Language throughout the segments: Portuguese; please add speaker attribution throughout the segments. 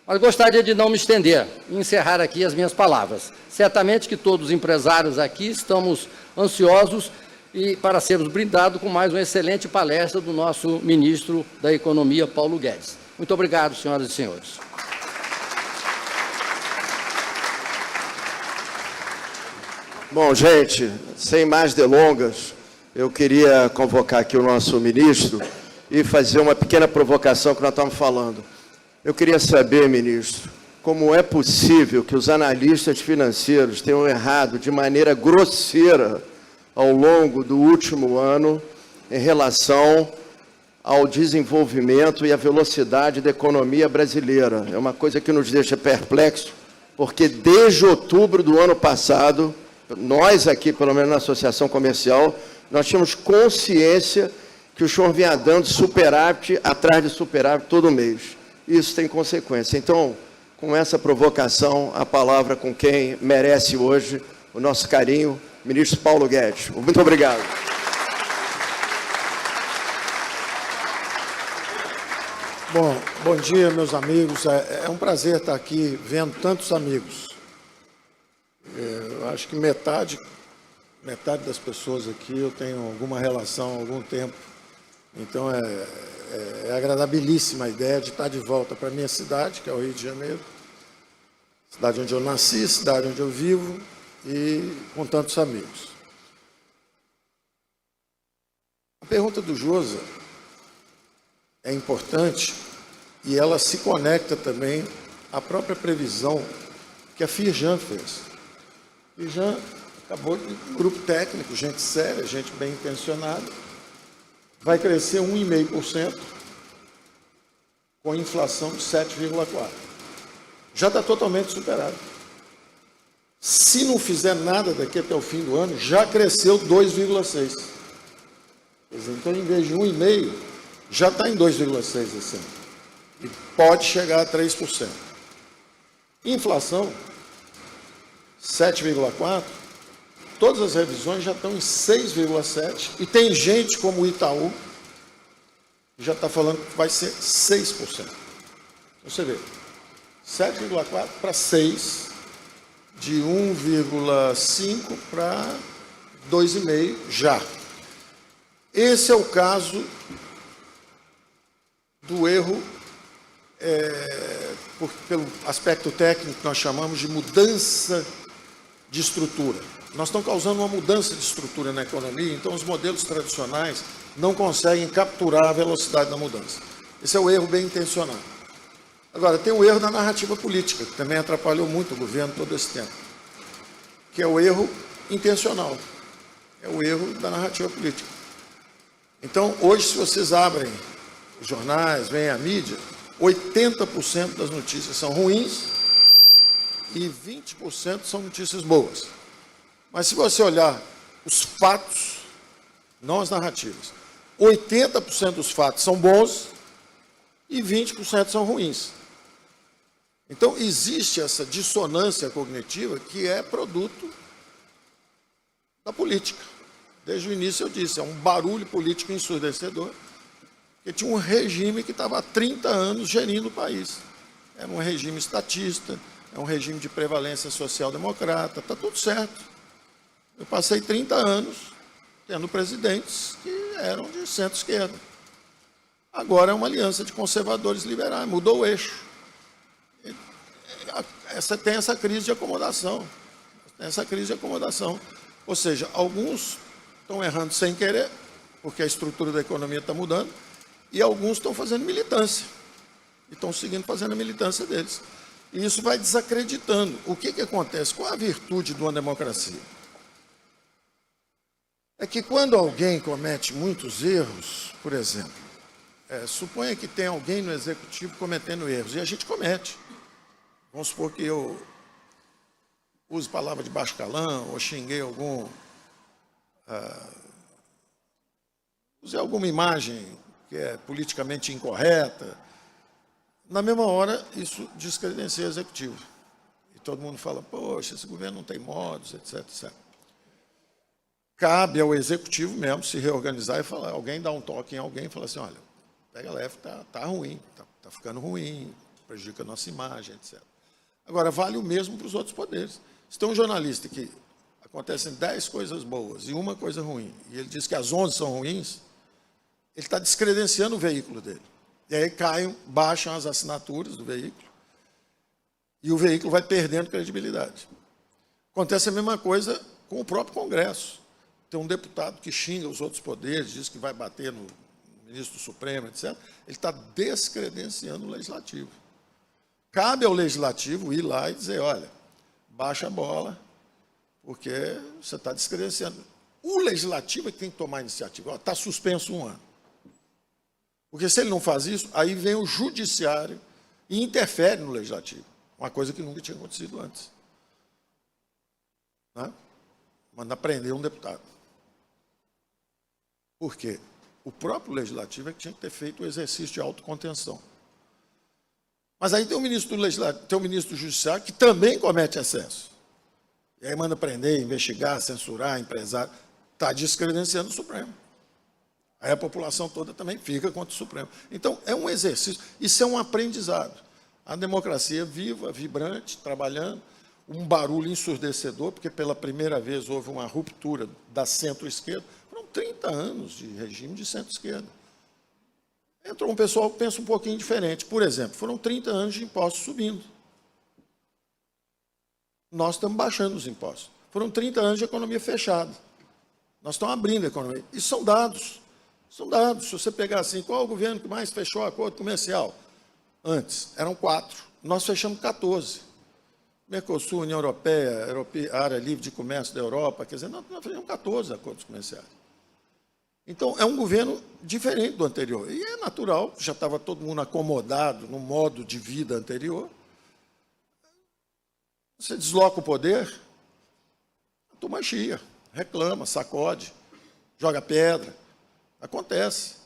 Speaker 1: Mas gostaria de não me estender e encerrar aqui as minhas palavras. Certamente que todos os empresários aqui estamos ansiosos para sermos brindados com mais uma excelente palestra do nosso ministro da Economia, Paulo Guedes. Muito obrigado, senhoras e senhores.
Speaker 2: Bom, gente, sem mais delongas, eu queria convocar aqui o nosso ministro e fazer uma pequena provocação que nós estamos falando. Eu queria saber, ministro, como é possível que os analistas financeiros tenham errado de maneira grosseira ao longo do último ano em relação ao desenvolvimento e à velocidade da economia brasileira. É uma coisa que nos deixa perplexos, porque desde outubro do ano passado, nós aqui, pelo menos na Associação Comercial, nós tínhamos consciência que o senhor vinha dando superávit atrás de superávit todo mês. Isso tem consequência. Então, com essa provocação, a palavra com quem merece hoje o nosso carinho, ministro Paulo Guedes. Muito obrigado.
Speaker 3: Bom dia, meus amigos. É um prazer estar aqui vendo tantos amigos. Eu acho que metade das pessoas aqui eu tenho alguma relação há algum tempo. Então, é agradabilíssima a ideia de estar de volta para a minha cidade, que é o Rio de Janeiro, cidade onde eu nasci, cidade onde eu vivo, e com tantos amigos. A pergunta do Josa é importante e ela se conecta também à própria previsão que a Firjan fez. A Firjan acabou de um grupo técnico, gente séria, gente bem intencionada, vai crescer 1,5% com inflação de 7,4%. Já está totalmente superado. Se não fizer nada daqui até o fim do ano, já cresceu 2,6%. Então, em vez de 1,5%, já está em 2,6% esse ano. E pode chegar a 3%. Inflação, 7,4%. Todas as revisões já estão em 6,7%. E tem gente como o Itaú, que já está falando que vai ser 6%. Então, você vê, 7,4% para 6%, de 1,5% para 2,5% já. Esse é o caso do erro, pelo aspecto técnico que nós chamamos de mudança de estrutura. Nós estamos causando uma mudança de estrutura na economia, então os modelos tradicionais não conseguem capturar a velocidade da mudança. Esse é o erro bem intencionado. Agora, tem o erro da narrativa política, que também atrapalhou muito o governo todo esse tempo, que é o erro intencional, é o erro da narrativa política. Então, hoje, se vocês abrem os jornais, veem a mídia, 80% das notícias são ruins e 20% são notícias boas. Mas se você olhar os fatos, não as narrativas, 80% dos fatos são bons e 20% são ruins. Então, existe essa dissonância cognitiva que é produto da política. Desde o início eu disse, é um barulho político ensurdecedor, porque tinha um regime que estava há 30 anos gerindo o país. Era um regime estatista, é um regime de prevalência social-democrata, está tudo certo. Eu passei 30 anos tendo presidentes que eram de centro-esquerda. Agora é uma aliança de conservadores liberais, mudou o eixo. Tem essa crise de acomodação. Ou seja, alguns estão errando sem querer, porque a estrutura da economia está mudando, e alguns estão fazendo militância. E estão seguindo fazendo a militância deles. E isso vai desacreditando. O que acontece? Qual a virtude de uma democracia? É que quando alguém comete muitos erros, por exemplo, suponha que tem alguém no executivo cometendo erros, e a gente comete. Vamos supor que eu use palavra de baixo calão, ou xinguei usei alguma imagem que é politicamente incorreta. Na mesma hora, isso descredencia o executivo. E todo mundo fala, poxa, esse governo não tem modos, etc, etc. Cabe ao executivo mesmo se reorganizar e falar, alguém dá um toque em alguém e fala assim, olha, pega leve, tá ruim, tá ficando ruim, prejudica a nossa imagem, etc. Agora, vale o mesmo para os outros poderes. Se tem um jornalista que acontecem 10 coisas boas e uma coisa ruim, e ele diz que as 11 são ruins, ele está descredenciando o veículo dele. E aí baixam as assinaturas do veículo, e o veículo vai perdendo credibilidade. Acontece a mesma coisa com o próprio Congresso. Tem um deputado que xinga os outros poderes, diz que vai bater no ministro do Supremo, etc. Ele está descredenciando o Legislativo. Cabe ao Legislativo ir lá e dizer, olha, baixa a bola, porque você está descredenciando. O Legislativo é que tem que tomar a iniciativa. Está suspenso 1 ano. Porque se ele não faz isso, aí vem o Judiciário e interfere no Legislativo. Uma coisa que nunca tinha acontecido antes. Né? Manda prender um deputado. Por quê? O próprio Legislativo é que tinha que ter feito o exercício de autocontenção. Mas aí tem o ministro do Legislativo, tem o ministro do Judiciário que também comete excesso. E aí manda prender, investigar, censurar, empresário. Está descredenciando o Supremo. Aí a população toda também fica contra o Supremo. Então, é um exercício. Isso é um aprendizado. A democracia viva, vibrante, trabalhando, um barulho ensurdecedor, porque pela primeira vez houve uma ruptura da centro-esquerda. Foram 30 anos de regime de centro-esquerda. Entrou um pessoal que pensa um pouquinho diferente. Por exemplo, foram 30 anos de impostos subindo. Nós estamos baixando os impostos. Foram 30 anos de economia fechada. Nós estamos abrindo a economia. Isso são dados. São dados. Se você pegar assim, qual é o governo que mais fechou acordo comercial? Antes, eram 4. Nós fechamos 14. Mercosul, União Europeia, Área Livre de Comércio da Europa, quer dizer, nós fechamos 14 acordos comerciais. Então, é um governo diferente do anterior. E é natural, já estava todo mundo acomodado no modo de vida anterior. Você desloca o poder, a turma chia, reclama, sacode, joga pedra. Acontece.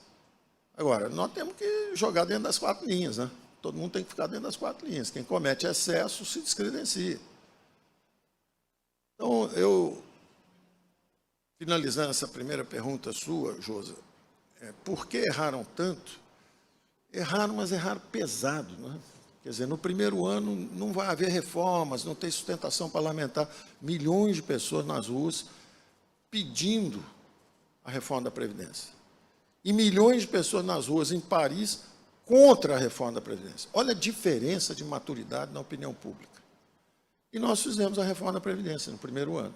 Speaker 3: Agora, nós temos que jogar dentro das 4 linhas, né? Todo mundo tem que ficar dentro das 4 linhas. Quem comete excesso se descredencia. Então, finalizando essa primeira pergunta sua, Josa, por que erraram tanto? Erraram, mas erraram pesado, né? Quer dizer, no primeiro ano não vai haver reformas, não tem sustentação parlamentar. Milhões de pessoas nas ruas pedindo a reforma da Previdência. E milhões de pessoas nas ruas em Paris contra a reforma da Previdência. Olha a diferença de maturidade na opinião pública. E nós fizemos a reforma da Previdência no primeiro ano.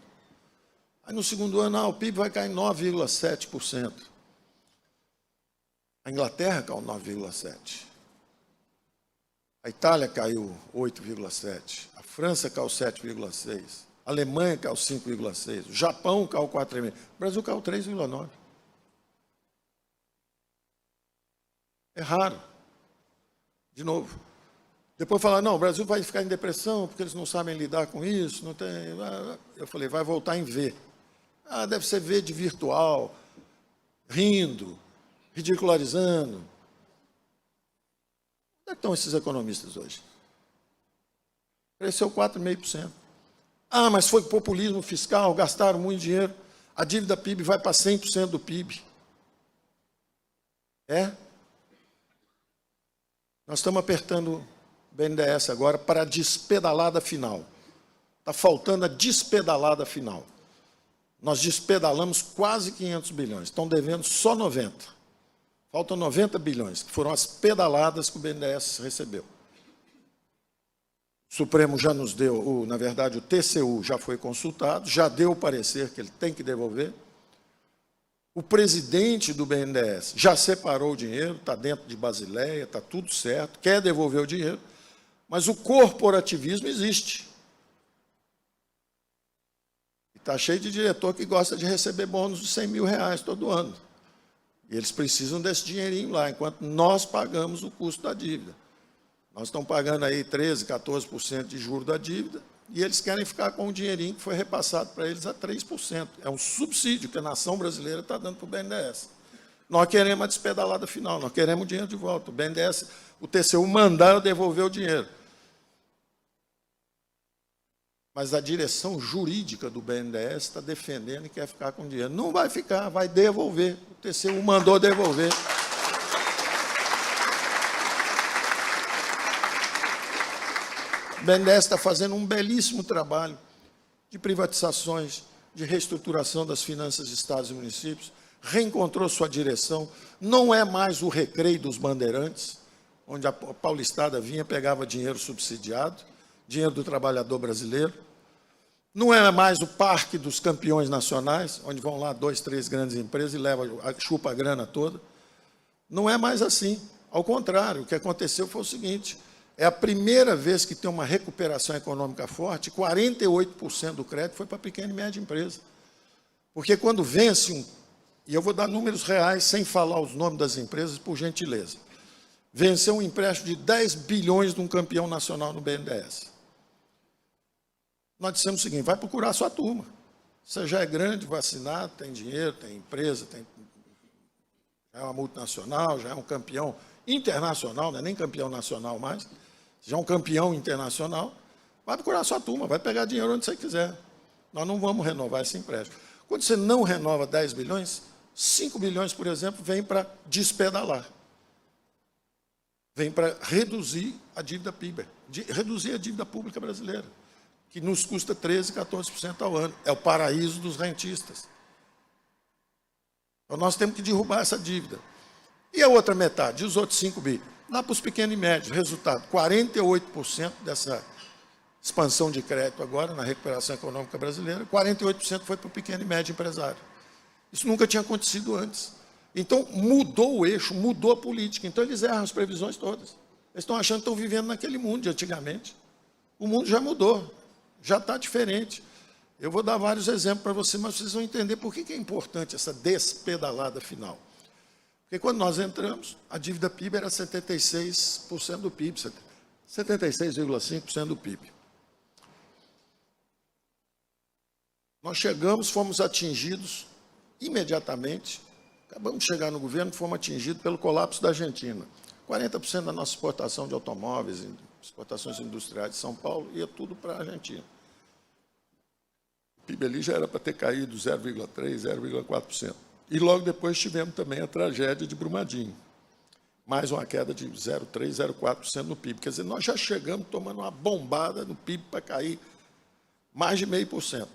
Speaker 3: Aí no segundo ano, o PIB vai cair 9,7%. A Inglaterra caiu 9,7%. A Itália caiu 8,7%. A França caiu 7,6%. A Alemanha caiu 5,6%. O Japão caiu 4,5%. O Brasil caiu 3,9%. É raro. De novo. Depois falar, não, o Brasil vai ficar em depressão porque eles não sabem lidar com isso. Não tem... Eu falei, vai voltar em V. Deve ser V de virtual, rindo, ridicularizando. Onde é que estão esses economistas hoje? Cresceu 4,5%. Mas foi populismo fiscal, gastaram muito dinheiro. A dívida PIB vai para 100% do PIB. Nós estamos apertando o BNDES agora para a despedalada final. Está faltando a despedalada final. Nós despedalamos quase 500 bilhões. Estão devendo só 90. Faltam 90 bilhões, que foram as pedaladas que o BNDES recebeu. O Supremo já nos deu, na verdade, o TCU já foi consultado, já deu o parecer que ele tem que devolver. O presidente do BNDES já separou o dinheiro, está dentro de Basileia, está tudo certo, quer devolver o dinheiro, mas o corporativismo existe. Está cheio de diretor que gosta de receber bônus de R$100 mil todo ano. E eles precisam desse dinheirinho lá, enquanto nós pagamos o custo da dívida. Nós estamos pagando aí 13%, 14% de juros da dívida, e eles querem ficar com o dinheirinho que foi repassado para eles a 3%. É um subsídio que a nação brasileira está dando para o BNDES. Nós queremos a despedalada final, nós queremos o dinheiro de volta. O BNDES, o TCU mandaram devolver o dinheiro. Mas a direção jurídica do BNDES está defendendo e quer ficar com o dinheiro. Não vai ficar, vai devolver. O TCU mandou devolver. BNDES está fazendo um belíssimo trabalho de privatizações, de reestruturação das finanças de estados e municípios, reencontrou sua direção, não é mais o Recreio dos Bandeirantes, onde a paulistada vinha, pegava dinheiro subsidiado, dinheiro do trabalhador brasileiro, não é mais o Parque dos Campeões Nacionais, onde vão lá 2, 3 grandes empresas e chupa a grana toda. Não é mais assim. Ao contrário, o que aconteceu foi o seguinte, é a primeira vez que tem uma recuperação econômica forte, 48% do crédito foi para pequena e média empresa. Porque quando vence e eu vou dar números reais, sem falar os nomes das empresas, por gentileza, venceu um empréstimo de 10 bilhões de um campeão nacional no BNDES. Nós dissemos o seguinte, vai procurar a sua turma. Você já é grande, vacinado, tem dinheiro, tem empresa, já é uma multinacional, já é um campeão internacional, não é nem campeão nacional mais, já é um campeão internacional, vai procurar a sua turma, vai pegar dinheiro onde você quiser. Nós não vamos renovar esse empréstimo. Quando você não renova 10 bilhões, 5 bilhões, por exemplo, vem para despedalar. Vem para reduzir a dívida PIB, reduzir a dívida pública brasileira, que nos custa 13%, 14% ao ano. É o paraíso dos rentistas. Então, nós temos que derrubar essa dívida. E a outra metade, os outros 5 bi? Lá para os pequenos e médios. Resultado, 48% dessa expansão de crédito agora, na recuperação econômica brasileira, 48% foi para o pequeno e médio empresário. Isso nunca tinha acontecido antes. Então, mudou o eixo, mudou a política. Então, eles erram as previsões todas. Eles estão achando que estão vivendo naquele mundo de antigamente. O mundo já mudou, já está diferente. Eu vou dar vários exemplos para vocês, mas vocês vão entender por que é importante essa despedalada final. Porque quando nós entramos, a dívida PIB era 76% do PIB, 76,5% do PIB. Nós chegamos, fomos atingidos imediatamente, acabamos de chegar no governo, fomos atingidos pelo colapso da Argentina. 40% da nossa exportação de automóveis, exportações industriais de São Paulo, ia tudo para a Argentina. O PIB ali já era para ter caído 0,3%, 0,4%. E logo depois tivemos também a tragédia de Brumadinho. Mais uma queda de 0,3%, 0,4% no PIB. Quer dizer, nós já chegamos tomando uma bombada no PIB para cair mais de 0,5%.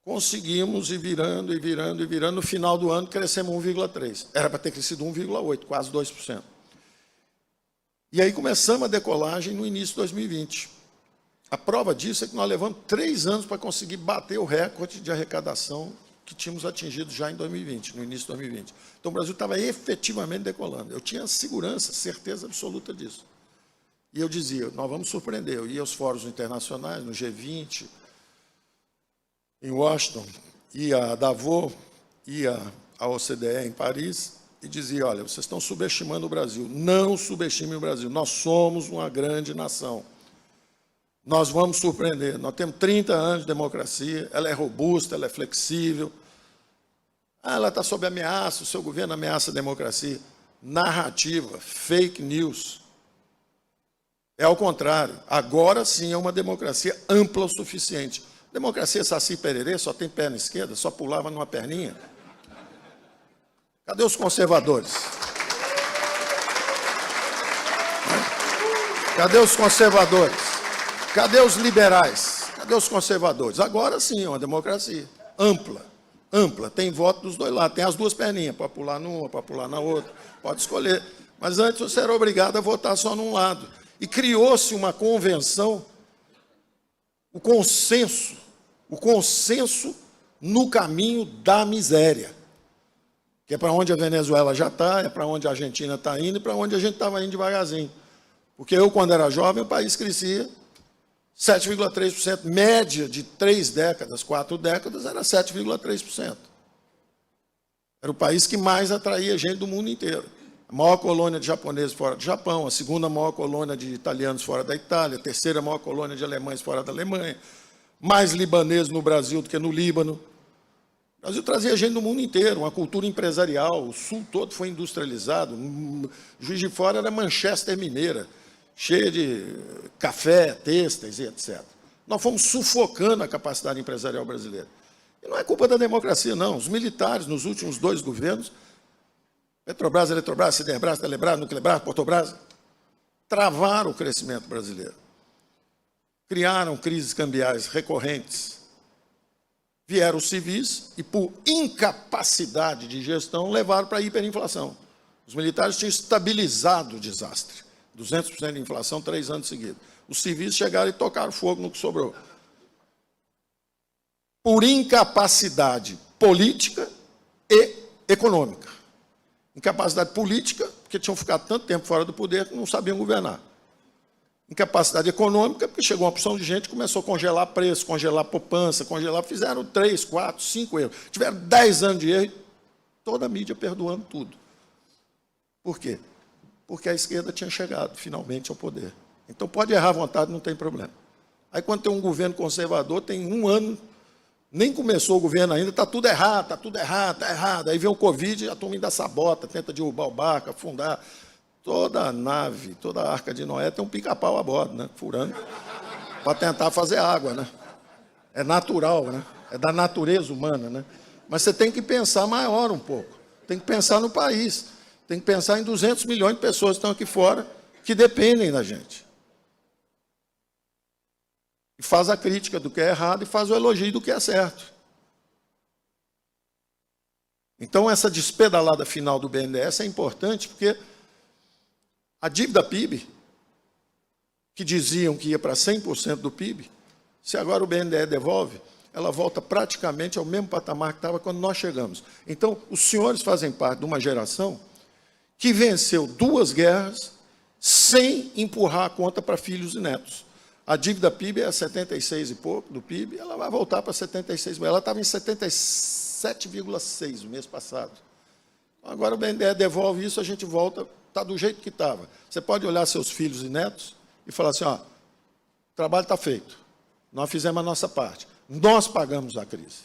Speaker 3: Conseguimos ir virando, e virando, e virando. No final do ano, crescemos 1,3%. Era para ter crescido 1,8%, quase 2%. E aí começamos a decolagem no início de 2020. A prova disso é que nós levamos 3 anos para conseguir bater o recorde de arrecadação que tínhamos atingido já em 2020, no início de 2020. Então, o Brasil estava efetivamente decolando. Eu tinha segurança, certeza absoluta disso. E eu dizia, nós vamos surpreender. Eu ia aos fóruns internacionais, no G20, em Washington, ia a Davos, ia à OCDE em Paris, e dizia, olha, vocês estão subestimando o Brasil. Não subestimem o Brasil. Nós somos uma grande nação. Nós vamos surpreender. Nós temos 30 anos de democracia, ela é robusta, ela é flexível. Ela está sob ameaça, o seu governo ameaça a democracia. Narrativa, fake news. É ao contrário. Agora sim é uma democracia ampla o suficiente. Democracia Saci Pererê, só tem perna esquerda, só pulava numa perninha. Cadê os conservadores? Cadê os conservadores? Cadê os liberais? Cadê os conservadores? Agora sim, é uma democracia ampla, ampla. Tem voto dos dois lados, tem as duas perninhas, para pular numa, para pular na outra, pode escolher. Mas antes você era obrigado a votar só num lado. E criou-se uma convenção, o consenso no caminho da miséria, que é para onde a Venezuela já está, é para onde a Argentina está indo e para onde a gente estava indo devagarzinho. Porque eu, quando era jovem, o país crescia 7,3%, média de 3 décadas, 4 décadas, era 7,3%. Era o país que mais atraía gente do mundo inteiro. A maior colônia de japoneses fora do Japão, a segunda maior colônia de italianos fora da Itália, a terceira maior colônia de alemães fora da Alemanha, mais libaneses no Brasil do que no Líbano. O Brasil trazia gente do mundo inteiro, uma cultura empresarial, o sul todo foi industrializado, Juiz de Fora era Manchester mineira, cheia de café, têxteis e etc. Nós fomos sufocando a capacidade empresarial brasileira. E não é culpa da democracia, não. Os militares, nos últimos 2 governos, Petrobras, Eletrobras, Siderbras, Telebras, Nuclebras, Portobras, travaram o crescimento brasileiro. criaram crises cambiais recorrentes, vieram os civis e, por incapacidade de gestão, levaram para a hiperinflação. Os militares tinham estabilizado o desastre. 200% de inflação, 3 anos seguidos. Os civis chegaram e tocaram fogo no que sobrou. Por incapacidade política e econômica. Incapacidade política, porque tinham ficado tanto tempo fora do poder que não sabiam governar. Incapacidade econômica, porque chegou uma opção de gente que começou a congelar preço, congelar poupança, fizeram 3, 4, 5 erros. Tiveram 10 anos de erro e toda a mídia perdoando tudo. Por quê? Porque a esquerda tinha chegado, finalmente, ao poder. Então, pode errar à vontade, não tem problema. Aí, quando tem um governo conservador, tem 1 ano, nem começou o governo ainda, está tudo errado, está tudo errado, está errado. Aí vem o Covid, a turma ainda sabota, tenta derrubar o barco, afundar. Toda a nave, toda a Arca de Noé tem um pica-pau a bordo, né? Furando, para tentar fazer água, né? É natural, né? É da natureza humana, né? Mas você tem que pensar maior um pouco. Tem que pensar no país. Tem que pensar em 200 milhões de pessoas que estão aqui fora, que dependem da gente. E faz a crítica do que é errado e faz o elogio do que é certo. Então, essa despedalada final do BNDES é importante porque a dívida PIB, que diziam que ia para 100% do PIB, se agora o BNDES devolve, ela volta praticamente ao mesmo patamar que estava quando nós chegamos. Então, os senhores fazem parte de uma geração que venceu 2 guerras sem empurrar a conta para filhos e netos. A dívida PIB é 76 e pouco do PIB, ela vai voltar para 76, ela estava em 77,6 o mês passado. Agora o BNDES devolve isso, a gente volta, está do jeito que estava. Você pode olhar seus filhos e netos e falar assim, ó, o trabalho está feito, nós fizemos a nossa parte, nós pagamos a crise,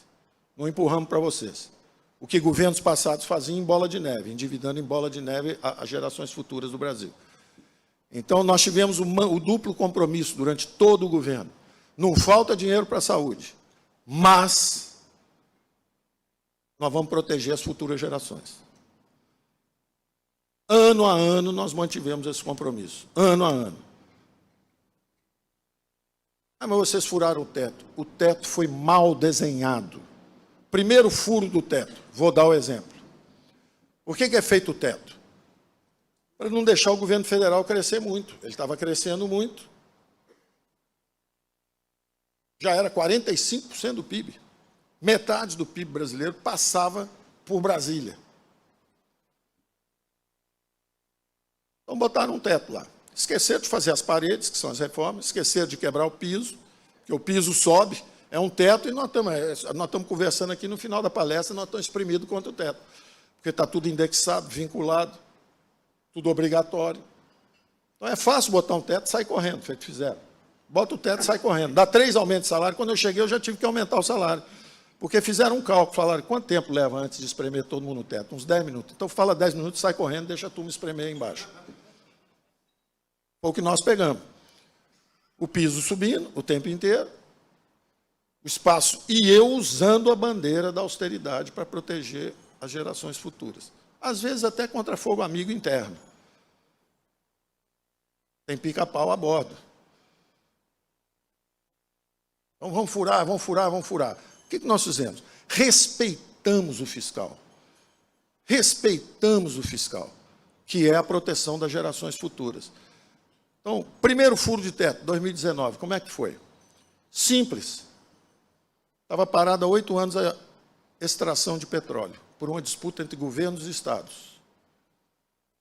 Speaker 3: não empurramos para vocês. O que governos passados faziam em bola de neve, endividando em bola de neve as gerações futuras do Brasil. Então, nós tivemos o duplo compromisso durante todo o governo. Não falta dinheiro para a saúde, mas nós vamos proteger as futuras gerações. Ano a ano, nós mantivemos esse compromisso. Ano a ano. Ah, mas vocês furaram o teto. O teto foi mal desenhado. Primeiro furo do teto, vou dar o exemplo. Por que é feito o teto? Para não deixar o governo federal crescer muito. Ele estava crescendo muito. Já era 45% do PIB. Metade do PIB brasileiro passava por Brasília. Então botaram um teto lá. Esqueceram de fazer as paredes, que são as reformas, esqueceram de quebrar o piso, que o piso sobe, é um teto, e nós estamos conversando aqui no final da palestra, nós estamos espremidos contra o teto. Porque está tudo indexado, vinculado, tudo obrigatório. Então é fácil botar um teto e sair correndo, feito que fizeram. Bota o teto e sai correndo. Dá 3 aumentos de salário. Quando eu cheguei, eu já tive que aumentar o salário. Porque fizeram um cálculo, falaram quanto tempo leva antes de espremer todo mundo no teto? Uns 10 minutos. Então fala 10 minutos, sai correndo, deixa a turma espremer aí embaixo. Foi o que nós pegamos. O piso subindo o tempo inteiro, o espaço, e eu usando a bandeira da austeridade para proteger as gerações futuras. Às vezes até contra fogo amigo interno. Tem pica-pau a bordo. Então vamos furar, vamos furar, vamos furar. O que nós fizemos? Respeitamos o fiscal. Respeitamos o fiscal, que é a proteção das gerações futuras. Então, primeiro furo de teto, 2019, como é que foi? Simples. Estava parada há 8 anos a extração de petróleo, por uma disputa entre governos e estados.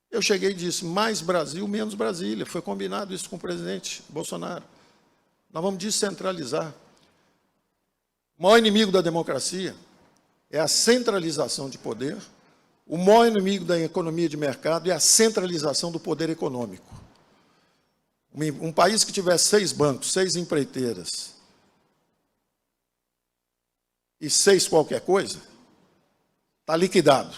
Speaker 3: Eu cheguei e disse, mais Brasil, menos Brasília. Foi combinado isso com o presidente Bolsonaro. Nós vamos descentralizar. O maior inimigo da democracia é a centralização de poder. O maior inimigo da economia de mercado é a centralização do poder econômico. Um país que tivesse 6 bancos, 6 empreiteiras e 6 qualquer coisa, está liquidado.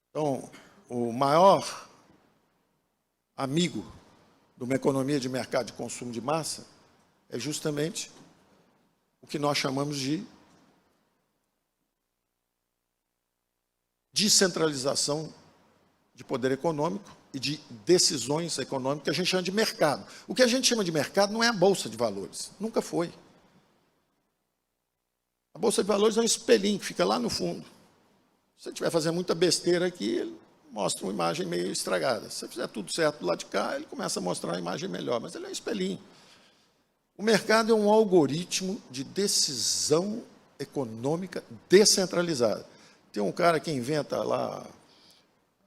Speaker 3: Então, o maior amigo de uma economia de mercado de consumo de massa é justamente o que nós chamamos de descentralização de poder econômico e de decisões econômicas que a gente chama de mercado. O que a gente chama de mercado não é a Bolsa de Valores, nunca foi. A Bolsa de Valores é um espelhinho que fica lá no fundo. Se você estiver fazendo muita besteira aqui, ele mostra uma imagem meio estragada. Se você fizer tudo certo do lado de cá, ele começa a mostrar uma imagem melhor, mas ele é um espelhinho. O mercado é um algoritmo de decisão econômica descentralizada. Tem um cara que inventa lá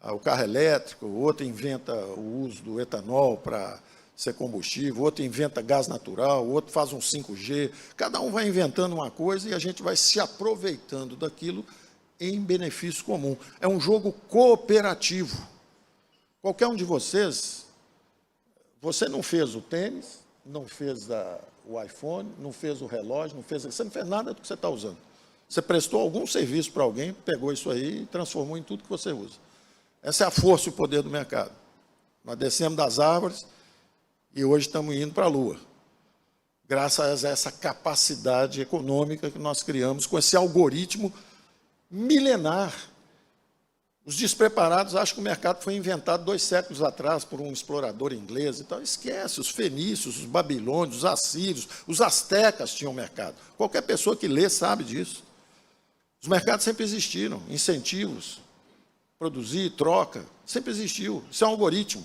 Speaker 3: o carro elétrico, o outro inventa o uso do etanol para ser combustível, o outro inventa gás natural, o outro faz um 5G. Cada um vai inventando uma coisa e a gente vai se aproveitando daquilo em benefício comum. É um jogo cooperativo. Qualquer um de vocês, você não fez o tênis, não fez o iPhone, não fez o relógio, você não fez nada do que você está usando. Você prestou algum serviço para alguém, pegou isso aí e transformou em tudo que você usa. Essa é a força e o poder do mercado. Nós descemos das árvores e hoje estamos indo para a Lua, graças a essa capacidade econômica que nós criamos com esse algoritmo milenar. Os despreparados acham que o mercado foi inventado 2 séculos atrás por um explorador inglês. Então, esquece, os fenícios, os babilônios, os assírios, os astecas tinham mercado. Qualquer pessoa que lê sabe disso. Os mercados sempre existiram, incentivos, produzir, troca, sempre existiu. Isso é um algoritmo.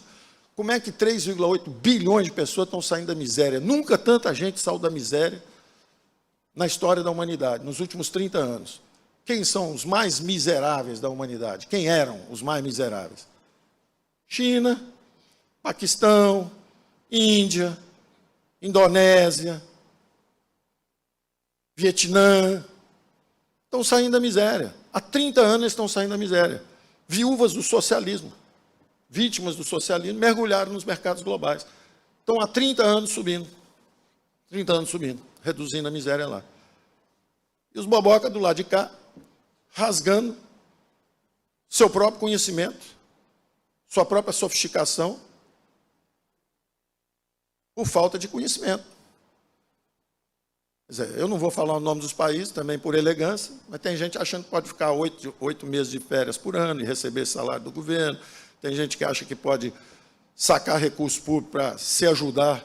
Speaker 3: Como é que 3,8 bilhões de pessoas estão saindo da miséria? Nunca tanta gente saiu da miséria na história da humanidade, nos últimos 30 anos. Quem são os mais miseráveis da humanidade? Quem eram os mais miseráveis? China, Paquistão, Índia, Indonésia, Vietnã. Estão saindo da miséria. Há 30 anos eles estão saindo da miséria. Viúvas do socialismo, vítimas do socialismo, mergulharam nos mercados globais. Estão há 30 anos subindo. 30 anos subindo, reduzindo a miséria lá. E os boboca do lado de cá, rasgando seu próprio conhecimento, sua própria sofisticação, por falta de conhecimento. Quer dizer, eu não vou falar o nome dos países, também por elegância, mas tem gente achando que pode ficar 8 meses de férias por ano e receber salário do governo. Tem gente que acha que pode sacar recursos públicos para se ajudar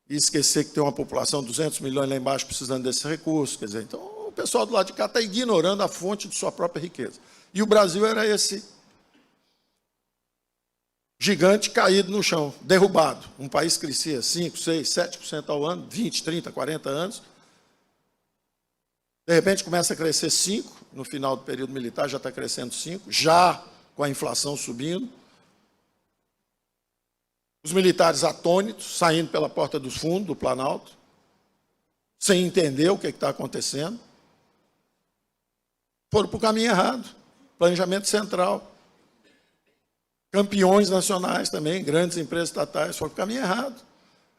Speaker 3: e esquecer que tem uma população de 200 milhões lá embaixo precisando desse recurso. Quer dizer, então, o pessoal do lado de cá está ignorando a fonte de sua própria riqueza. E o Brasil era esse gigante caído no chão, derrubado. Um país que crescia 5%, 6%, 7% ao ano, 20, 30, 40 anos. De repente começa a crescer 5%, no final do período militar já está crescendo 5%, já com a inflação subindo. Os militares atônitos, saindo pela porta dos fundos do Planalto, sem entender o que está acontecendo. Foram para o caminho errado, planejamento central. Campeões nacionais também, grandes empresas estatais, foram para o caminho errado.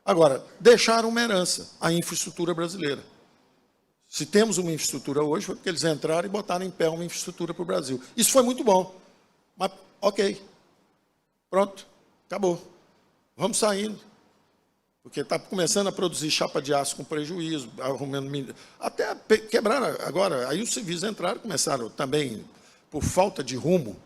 Speaker 3: Agora, deixaram uma herança, a infraestrutura brasileira. Se temos uma infraestrutura hoje, foi porque eles entraram e botaram em pé uma infraestrutura para o Brasil. Isso foi muito bom, mas ok, pronto, acabou. Vamos saindo, porque está começando a produzir chapa de aço com prejuízo, arrumando, até quebraram agora. Aí os civis entraram, começaram também, por falta de rumo,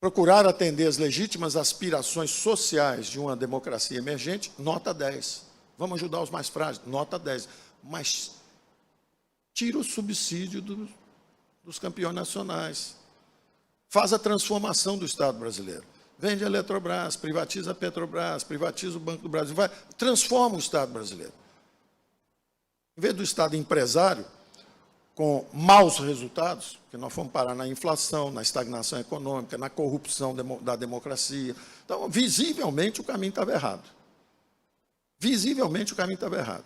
Speaker 3: procurar atender as legítimas aspirações sociais de uma democracia emergente, nota 10. Vamos ajudar os mais frágeis, nota 10. Mas tira o subsídio dos campeões nacionais. Faz a transformação do Estado brasileiro. Vende a Eletrobras, privatiza a Petrobras, privatiza o Banco do Brasil, transforma o Estado brasileiro. Em vez do Estado empresário, com maus resultados, que nós fomos parar na inflação, na estagnação econômica, na corrupção da democracia. Então, visivelmente, o caminho estava errado. Visivelmente, o caminho estava errado.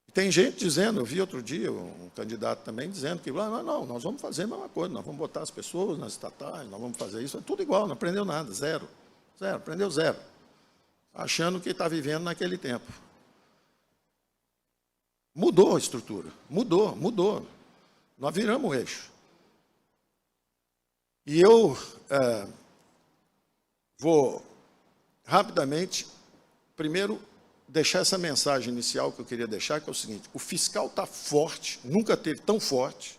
Speaker 3: E tem gente dizendo, eu vi outro dia, um candidato também dizendo que não, nós vamos fazer a mesma coisa, nós vamos botar as pessoas nas estatais, nós vamos fazer isso, é tudo igual, não aprendeu nada, zero, aprendeu zero, achando que está vivendo naquele tempo. Mudou a estrutura, mudou. Nós viramos o eixo. E eu vou rapidamente, primeiro, deixar essa mensagem inicial que eu queria deixar, que é o seguinte: o fiscal está forte, nunca teve tão forte,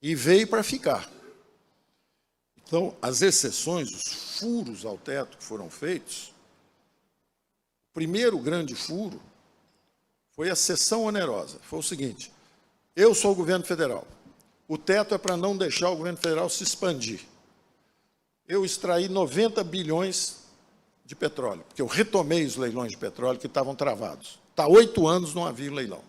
Speaker 3: E veio para ficar. Então, as exceções, os furos ao teto que foram feitos, o primeiro grande furo foi a cessão onerosa. Foi o seguinte: eu sou o governo federal. O teto é para não deixar o governo federal se expandir. Eu extraí 90 bilhões de petróleo, porque eu retomei os leilões de petróleo que estavam travados. Está 8 anos não havia leilão.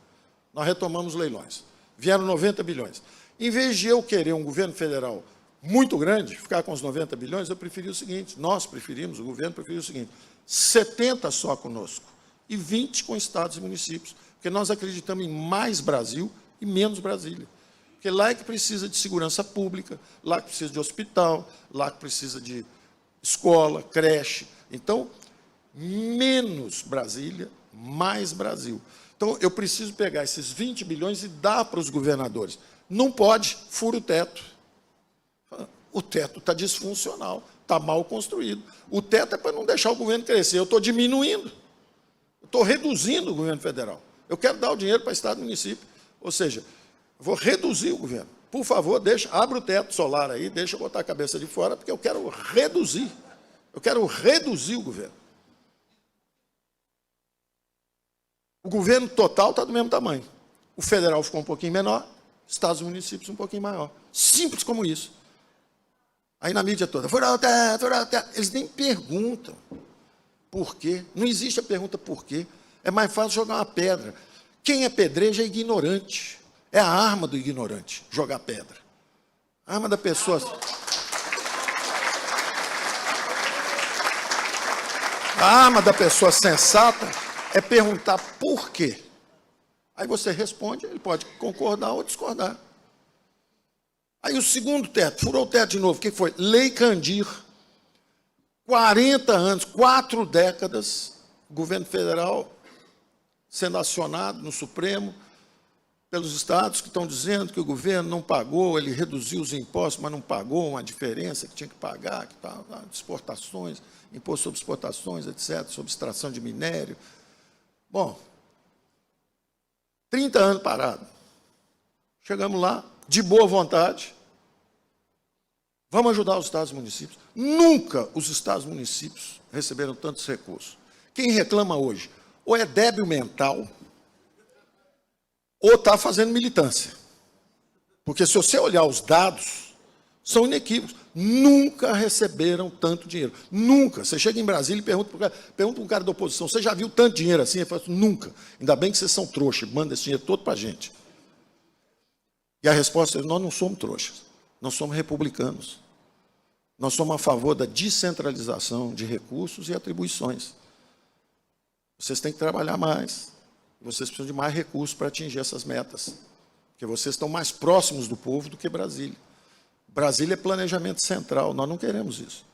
Speaker 3: Nós retomamos os leilões. Vieram 90 bilhões. Em vez de eu querer um governo federal muito grande, ficar com os 90 bilhões, eu preferi o seguinte, nós preferimos, o governo preferiu o seguinte, 70 só conosco e 20 com estados e municípios, porque nós acreditamos em mais Brasil e menos Brasília. Porque lá é que precisa de segurança pública, lá que precisa de hospital, lá que precisa de escola, creche. Então, menos Brasília, mais Brasil. Então, eu preciso pegar esses 20 bilhões e dar para os governadores. Não pode, fura o teto. O teto está disfuncional, está mal construído. O teto é para não deixar o governo crescer. Eu estou diminuindo. Eu estou reduzindo o governo federal. Eu quero dar o dinheiro para estado e município. Ou seja, eu vou reduzir o governo. Por favor, abre o teto solar aí, deixa eu botar a cabeça de fora, porque eu quero reduzir. Eu quero reduzir o governo. O governo total está do mesmo tamanho. O federal ficou um pouquinho menor, estados e municípios um pouquinho maior. Simples como isso. Aí na mídia toda, furou o teto, eles nem perguntam por quê. Não existe a pergunta por quê. É mais fácil jogar uma pedra. Quem é pedreiro é ignorante. É a arma do ignorante, jogar pedra. A arma da pessoa... A arma da pessoa sensata é perguntar por quê. Aí você responde, ele pode concordar ou discordar. Aí o segundo teto, furou o teto de novo, o que foi? Lei Candir. 40 anos, 4 décadas, o governo federal sendo acionado no Supremo pelos estados que estão dizendo que o governo não pagou, ele reduziu os impostos, mas não pagou uma diferença que tinha que pagar, que estava exportações, imposto sobre exportações, etc., sobre extração de minério. Bom, 30 anos parado. Chegamos lá, de boa vontade, vamos ajudar os estados e municípios. Nunca os estados e municípios receberam tantos recursos. Quem reclama hoje, ou é débil mental, ou está fazendo militância. Porque se você olhar os dados, são inequívocos. Nunca receberam tanto dinheiro. Nunca. Você chega em Brasília e pergunta para um cara da oposição, você já viu tanto dinheiro assim? Ele fala, nunca. Ainda bem que vocês são trouxas, manda esse dinheiro todo para a gente. E a resposta é, nós não somos trouxas. Nós somos republicanos. Nós somos a favor da descentralização de recursos e atribuições. Vocês têm que trabalhar mais. Vocês precisam de mais recursos para atingir essas metas. Porque vocês estão mais próximos do povo do que Brasília. Brasília é planejamento central, nós não queremos isso.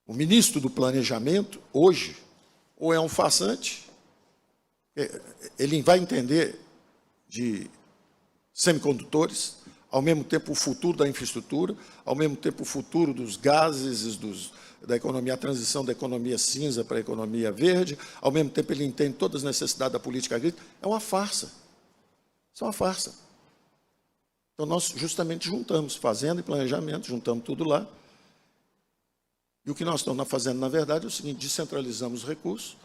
Speaker 3: O ministro do Planejamento, hoje, ou é um farsante, ele vai entender de semicondutores, ao mesmo tempo o futuro da infraestrutura, ao mesmo tempo o futuro dos gases, da economia, a transição da economia cinza para a economia verde, ao mesmo tempo ele entende todas as necessidades da política agrícola. É uma farsa. Isso é uma farsa. Então, nós justamente juntamos fazenda e planejamento, juntamos tudo lá. E o que nós estamos fazendo, na verdade, é o seguinte, descentralizamos os recursos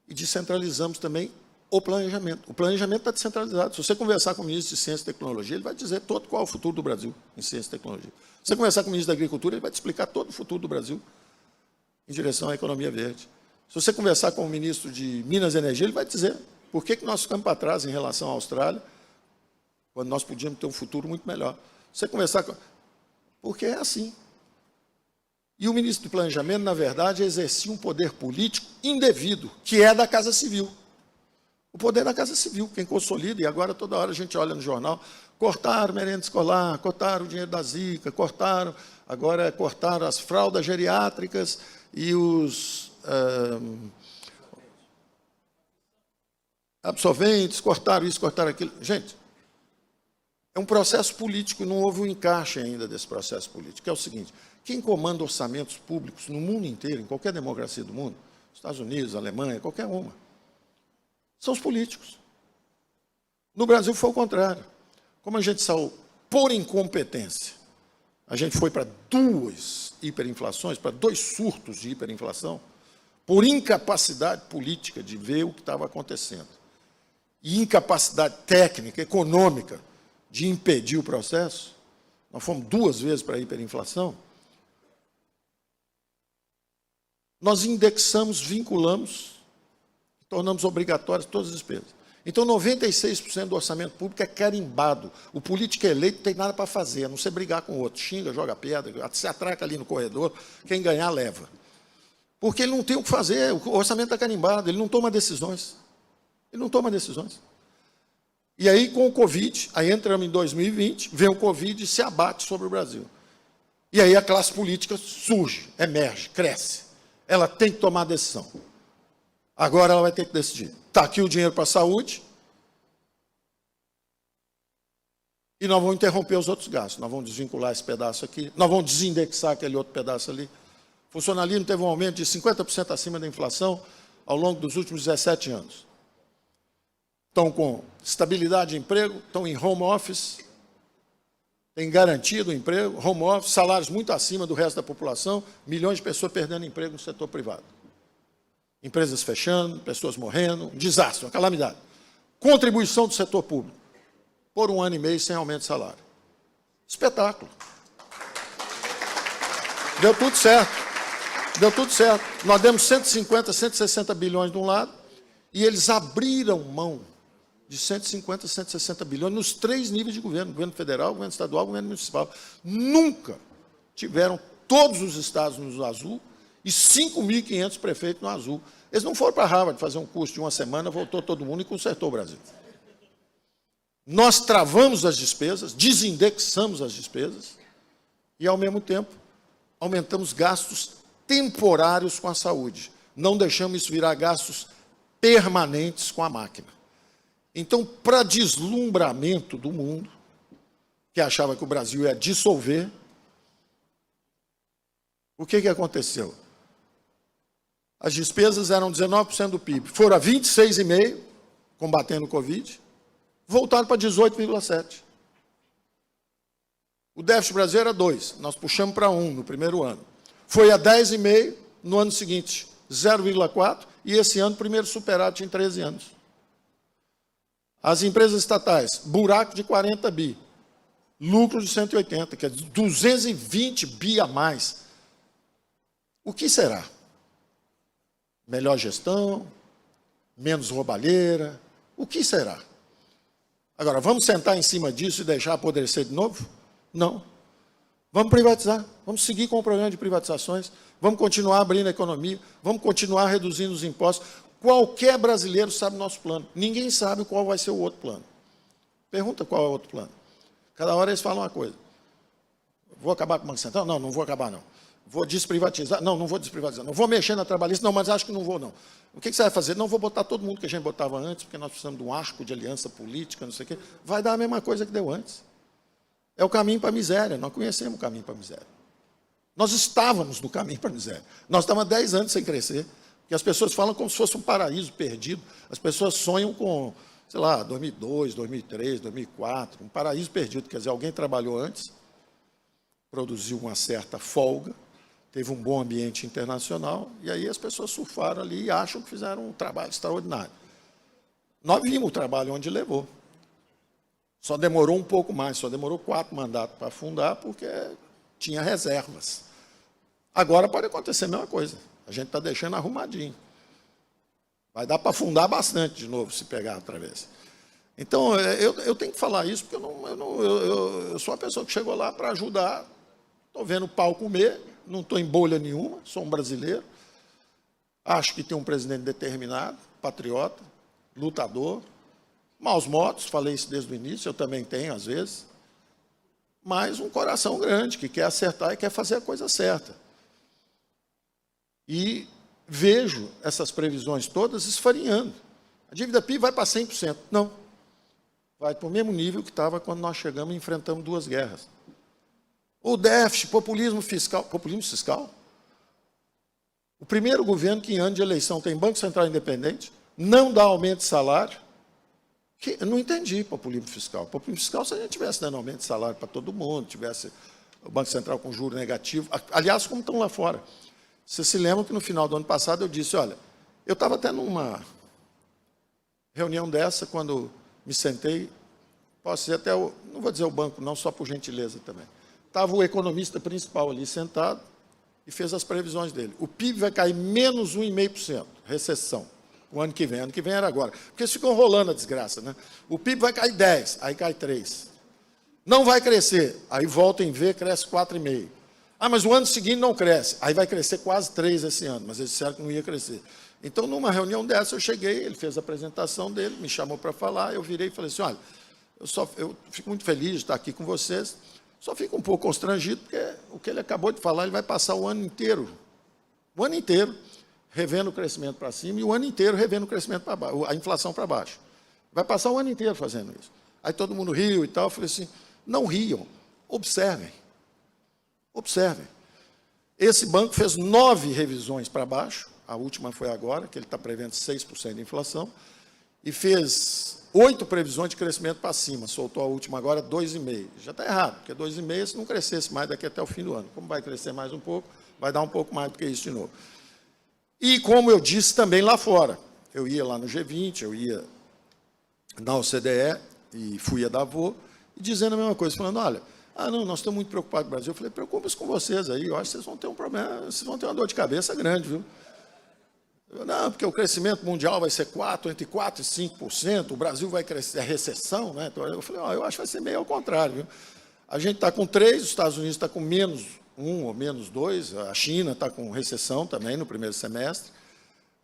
Speaker 3: e descentralizamos também o planejamento. O planejamento está descentralizado. Se você conversar com o ministro de Ciência e Tecnologia, ele vai dizer todo qual é o futuro do Brasil em Ciência e Tecnologia. Se você conversar com o ministro da Agricultura, ele vai te explicar todo o futuro do Brasil em direção à economia verde. Se você conversar com o ministro de Minas e Energia, ele vai dizer por que nós ficamos para trás em relação à Austrália, quando nós podíamos ter um futuro muito melhor. Se você conversar com... Porque é assim. E o ministro do Planejamento, na verdade, exercia um poder político indevido, que é da Casa Civil. O poder da Casa Civil, quem consolida, e agora toda hora a gente olha no jornal, cortaram merenda escolar, cortaram o dinheiro da Zika, agora cortaram as fraldas geriátricas e os absorventes, cortaram isso, cortaram aquilo. Gente, é um processo político, não houve um encaixe ainda desse processo político, é o seguinte, quem comanda orçamentos públicos no mundo inteiro, em qualquer democracia do mundo, Estados Unidos, Alemanha, qualquer uma, são os políticos. No Brasil foi o contrário. Como a gente saiu por incompetência, a gente foi para 2 hiperinflações, para 2 surtos de hiperinflação, por incapacidade política de ver o que estava acontecendo. E incapacidade técnica, econômica, de impedir o processo. Nós fomos 2 vezes para a hiperinflação. Nós indexamos, vinculamos, tornamos obrigatórias todas as despesas. Então, 96% do orçamento público é carimbado. O político eleito não tem nada para fazer, a não ser brigar com o outro. Xinga, joga pedra, se atraca ali no corredor, quem ganhar, leva. Porque ele não tem o que fazer, o orçamento está carimbado, ele não toma decisões. Ele não toma decisões. E aí, com o Covid, aí entramos em 2020, vem o Covid e se abate sobre o Brasil. E aí a classe política surge, emerge, cresce. Ela tem que tomar decisão. Agora ela vai ter que decidir. Está aqui o dinheiro para a saúde e nós vamos interromper os outros gastos. Nós vamos desvincular esse pedaço aqui, nós vamos desindexar aquele outro pedaço ali. O funcionalismo teve um aumento de 50% acima da inflação ao longo dos últimos 17 anos. Estão com estabilidade de emprego, estão em home office, tem garantia do emprego, home office, salários muito acima do resto da população, milhões de pessoas perdendo emprego no setor privado. Empresas fechando, pessoas morrendo, um desastre, uma calamidade. Contribuição do setor público, por 1 ano e meio sem aumento de salário. Espetáculo. Deu tudo certo. Deu tudo certo. Nós demos 150, 160 bilhões de um lado, e eles abriram mão de 150, 160 bilhões nos 3 níveis de governo, governo federal, governo estadual, governo municipal. Nunca tiveram todos os estados no azul e 5.500 prefeitos no azul. Eles não foram para Harvard fazer um curso de 1 semana, voltou todo mundo e consertou o Brasil. Nós travamos as despesas, desindexamos as despesas e, ao mesmo tempo, aumentamos gastos temporários com a saúde. Não deixamos isso virar gastos permanentes com a máquina. Então, para deslumbramento do mundo, que achava que o Brasil ia dissolver, o que aconteceu? As despesas eram 19% do PIB, foram a 26,5%, combatendo o Covid, voltaram para 18,7%. O déficit brasileiro era 2%, nós puxamos para 1% no primeiro ano. Foi a 10,5% no ano seguinte, 0,4%, e esse ano, primeiro superávit em 13 anos. As empresas estatais, buraco de 40 bi, lucro de 180, quer dizer, 220 bi a mais. O que será? Melhor gestão? Menos roubalheira? O que será? Agora, vamos sentar em cima disso e deixar apodrecer de novo? Não. Vamos privatizar, vamos seguir com o programa de privatizações, vamos continuar abrindo a economia, vamos continuar reduzindo os impostos. Qualquer brasileiro sabe o nosso plano. Ninguém sabe qual vai ser o outro plano. Pergunta qual é o outro plano. Cada hora eles falam uma coisa. Vou acabar com o Banco Central? Não, não vou acabar, não. Vou desprivatizar? Não, não vou desprivatizar. Não vou mexer na trabalhista? Não, mas acho que não vou, não. O que você vai fazer? Não vou botar todo mundo que a gente botava antes, porque nós precisamos de um arco de aliança política, não sei o quê. Vai dar a mesma coisa que deu antes. É o caminho para a miséria. Nós conhecemos o caminho para a miséria. Nós estávamos no caminho para a miséria. Nós estávamos há 10 anos sem crescer. Que as pessoas falam como se fosse um paraíso perdido. As pessoas sonham com, sei lá, 2002, 2003, 2004, um paraíso perdido. Quer dizer, alguém trabalhou antes, produziu uma certa folga, teve um bom ambiente internacional, e aí as pessoas surfaram ali e acham que fizeram um trabalho extraordinário. Nós vimos o trabalho onde levou. Só demorou um pouco mais, só demorou 4 mandatos para fundar, porque tinha reservas. Agora pode acontecer a mesma coisa. A gente está deixando arrumadinho. Vai dar para afundar bastante de novo, se pegar outra vez. Então, eu tenho que falar isso, porque eu sou uma pessoa que chegou lá para ajudar. Estou vendo o pau comer, não estou em bolha nenhuma, sou um brasileiro. Acho que tem um presidente determinado, patriota, lutador. Maus modos, falei isso desde o início, eu também tenho, às vezes. Mas um coração grande, que quer acertar e quer fazer a coisa certa. E vejo essas previsões todas esfarinhando. A dívida PIB vai para 100%. Não. Vai para o mesmo nível que estava quando nós chegamos e enfrentamos 2 guerras. O déficit, populismo fiscal. Populismo fiscal? O primeiro governo que em ano de eleição tem Banco Central independente, não dá aumento de salário Eu não entendi populismo fiscal. Populismo fiscal, se a gente tivesse dando aumento de salário para todo mundo, tivesse o Banco Central com juro negativo, aliás, como estão lá fora. Vocês se lembram que no final do ano passado eu disse, olha, eu estava até numa reunião dessa, quando me sentei, posso dizer até, não vou dizer o banco não, só por gentileza também. Estava o economista principal ali sentado e fez as previsões dele. O PIB vai cair menos 1,5%, recessão, o ano que vem. Ano que vem era agora. Porque eles ficam rolando a desgraça, né? O PIB vai cair 10, aí cai 3. Não vai crescer, aí volta em V, cresce 4,5. Ah, mas o ano seguinte não cresce, aí vai crescer quase 3 esse ano, mas eles disseram que não ia crescer. Então, numa reunião dessa, eu cheguei, ele fez a apresentação dele, me chamou para falar, eu virei e falei assim, olha, eu fico muito feliz de estar aqui com vocês, só fico um pouco constrangido, porque o que ele acabou de falar, ele vai passar o ano inteiro, revendo o crescimento para cima, e o ano inteiro revendo o crescimento para baixo, a inflação para baixo. Vai passar o ano inteiro fazendo isso. Aí todo mundo riu e tal, eu falei assim, não riam, observem. Observem. Esse banco fez 9 revisões para baixo, a última foi agora, que ele está prevendo 6% de inflação, e fez 8 previsões de crescimento para cima, soltou a última agora, 2,5%. Já está errado, porque 2,5% se não crescesse mais daqui até o fim do ano. Como vai crescer mais um pouco, vai dar um pouco mais do que isso de novo. E como eu disse também lá fora, eu ia lá no G20, eu ia na OCDE, e fui a Davos, e dizendo a mesma coisa, falando, olha, não, nós estamos muito preocupados com o Brasil. Eu falei, preocupe-se com vocês aí, eu acho que vocês vão ter um problema, vocês vão ter uma dor de cabeça grande, viu? Não, porque o crescimento mundial vai ser entre 4% e 5%, o Brasil vai crescer, é recessão, né? Então, eu falei, eu acho que vai ser meio ao contrário, viu? A gente está com 3%, os Estados Unidos está com -1 ou -2%, a China está com recessão também no primeiro semestre,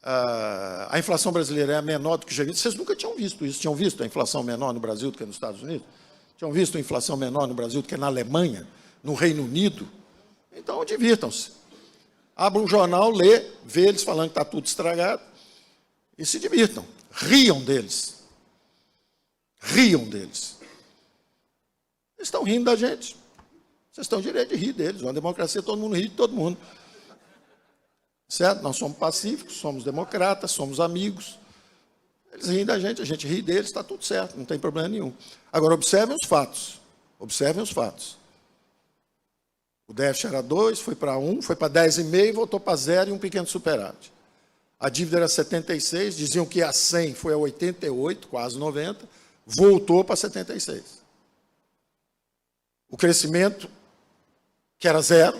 Speaker 3: a inflação brasileira é menor do que já visto. Vocês nunca tinham visto isso, tinham visto a inflação menor no Brasil do que nos Estados Unidos? Tinham visto a inflação menor no Brasil do que na Alemanha, no Reino Unido? Então, divirtam-se. Abra um jornal, lê, vê eles falando que está tudo estragado e se divirtam. Riam deles. Riam deles. Eles estão rindo da gente. Vocês estão direito de rir deles. Uma democracia, todo mundo ri de todo mundo. Certo? Nós somos pacíficos, somos democratas, somos amigos. Eles riem da gente, a gente ri deles, está tudo certo, não tem problema nenhum. Agora, observem os fatos. Observem os fatos. O déficit era 2, foi para 1, foi para 10,5, voltou para 0 e um pequeno superávit. A dívida era 76, diziam que a 100 foi a 88, quase 90, voltou para 76. O crescimento, que era 0,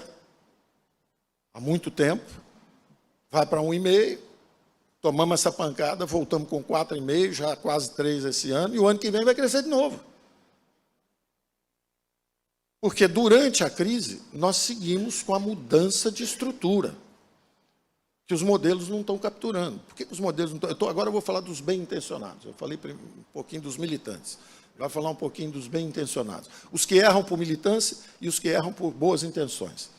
Speaker 3: há muito tempo, vai para 1,5, tomamos essa pancada, voltamos com 4,5, já quase 3 esse ano, e o ano que vem vai crescer de novo. Porque durante a crise, nós seguimos com a mudança de estrutura, que os modelos não estão capturando. Por que os modelos não estão? Agora eu vou falar dos bem-intencionados. Eu falei um pouquinho dos militantes. Vai falar um pouquinho dos bem-intencionados. Os que erram por militância e os que erram por boas intenções.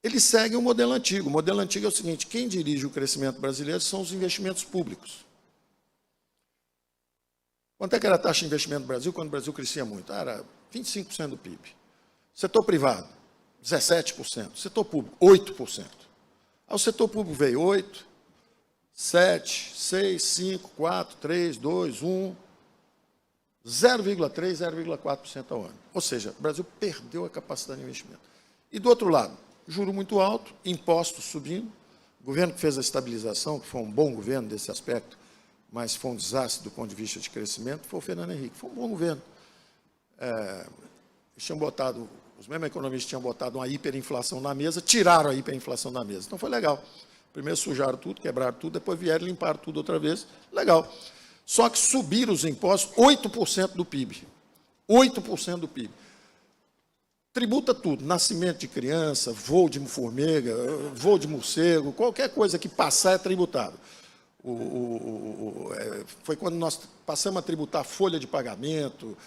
Speaker 3: Eles seguem o modelo antigo. O modelo antigo é o seguinte, quem dirige o crescimento brasileiro são os investimentos públicos. Quanto é que era a taxa de investimento no Brasil quando o Brasil crescia muito? Era 25% do PIB. Setor privado, 17%. Setor público, 8%. Aí o setor público veio 8%, 7%, 6%, 5%, 4%, 3%, 2%, 1%, 0,3%, 0,4% ao ano. Ou seja, o Brasil perdeu a capacidade de investimento. E do outro lado, juro muito alto, impostos subindo. O governo que fez a estabilização, que foi um bom governo desse aspecto, mas foi um desastre do ponto de vista de crescimento, foi o Fernando Henrique. Foi um bom governo. Eles tinham botado, os mesmos economistas tinham botado uma hiperinflação na mesa, tiraram a hiperinflação da mesa. Então foi legal. Primeiro sujaram tudo, quebraram tudo, depois vieram e limparam tudo outra vez. Legal. Só que subiram os impostos 8% do PIB. 8% do PIB. Tributa tudo, nascimento de criança, voo de formiga, voo de morcego, qualquer coisa que passar é tributado. Foi quando nós passamos a tributar folha de pagamento,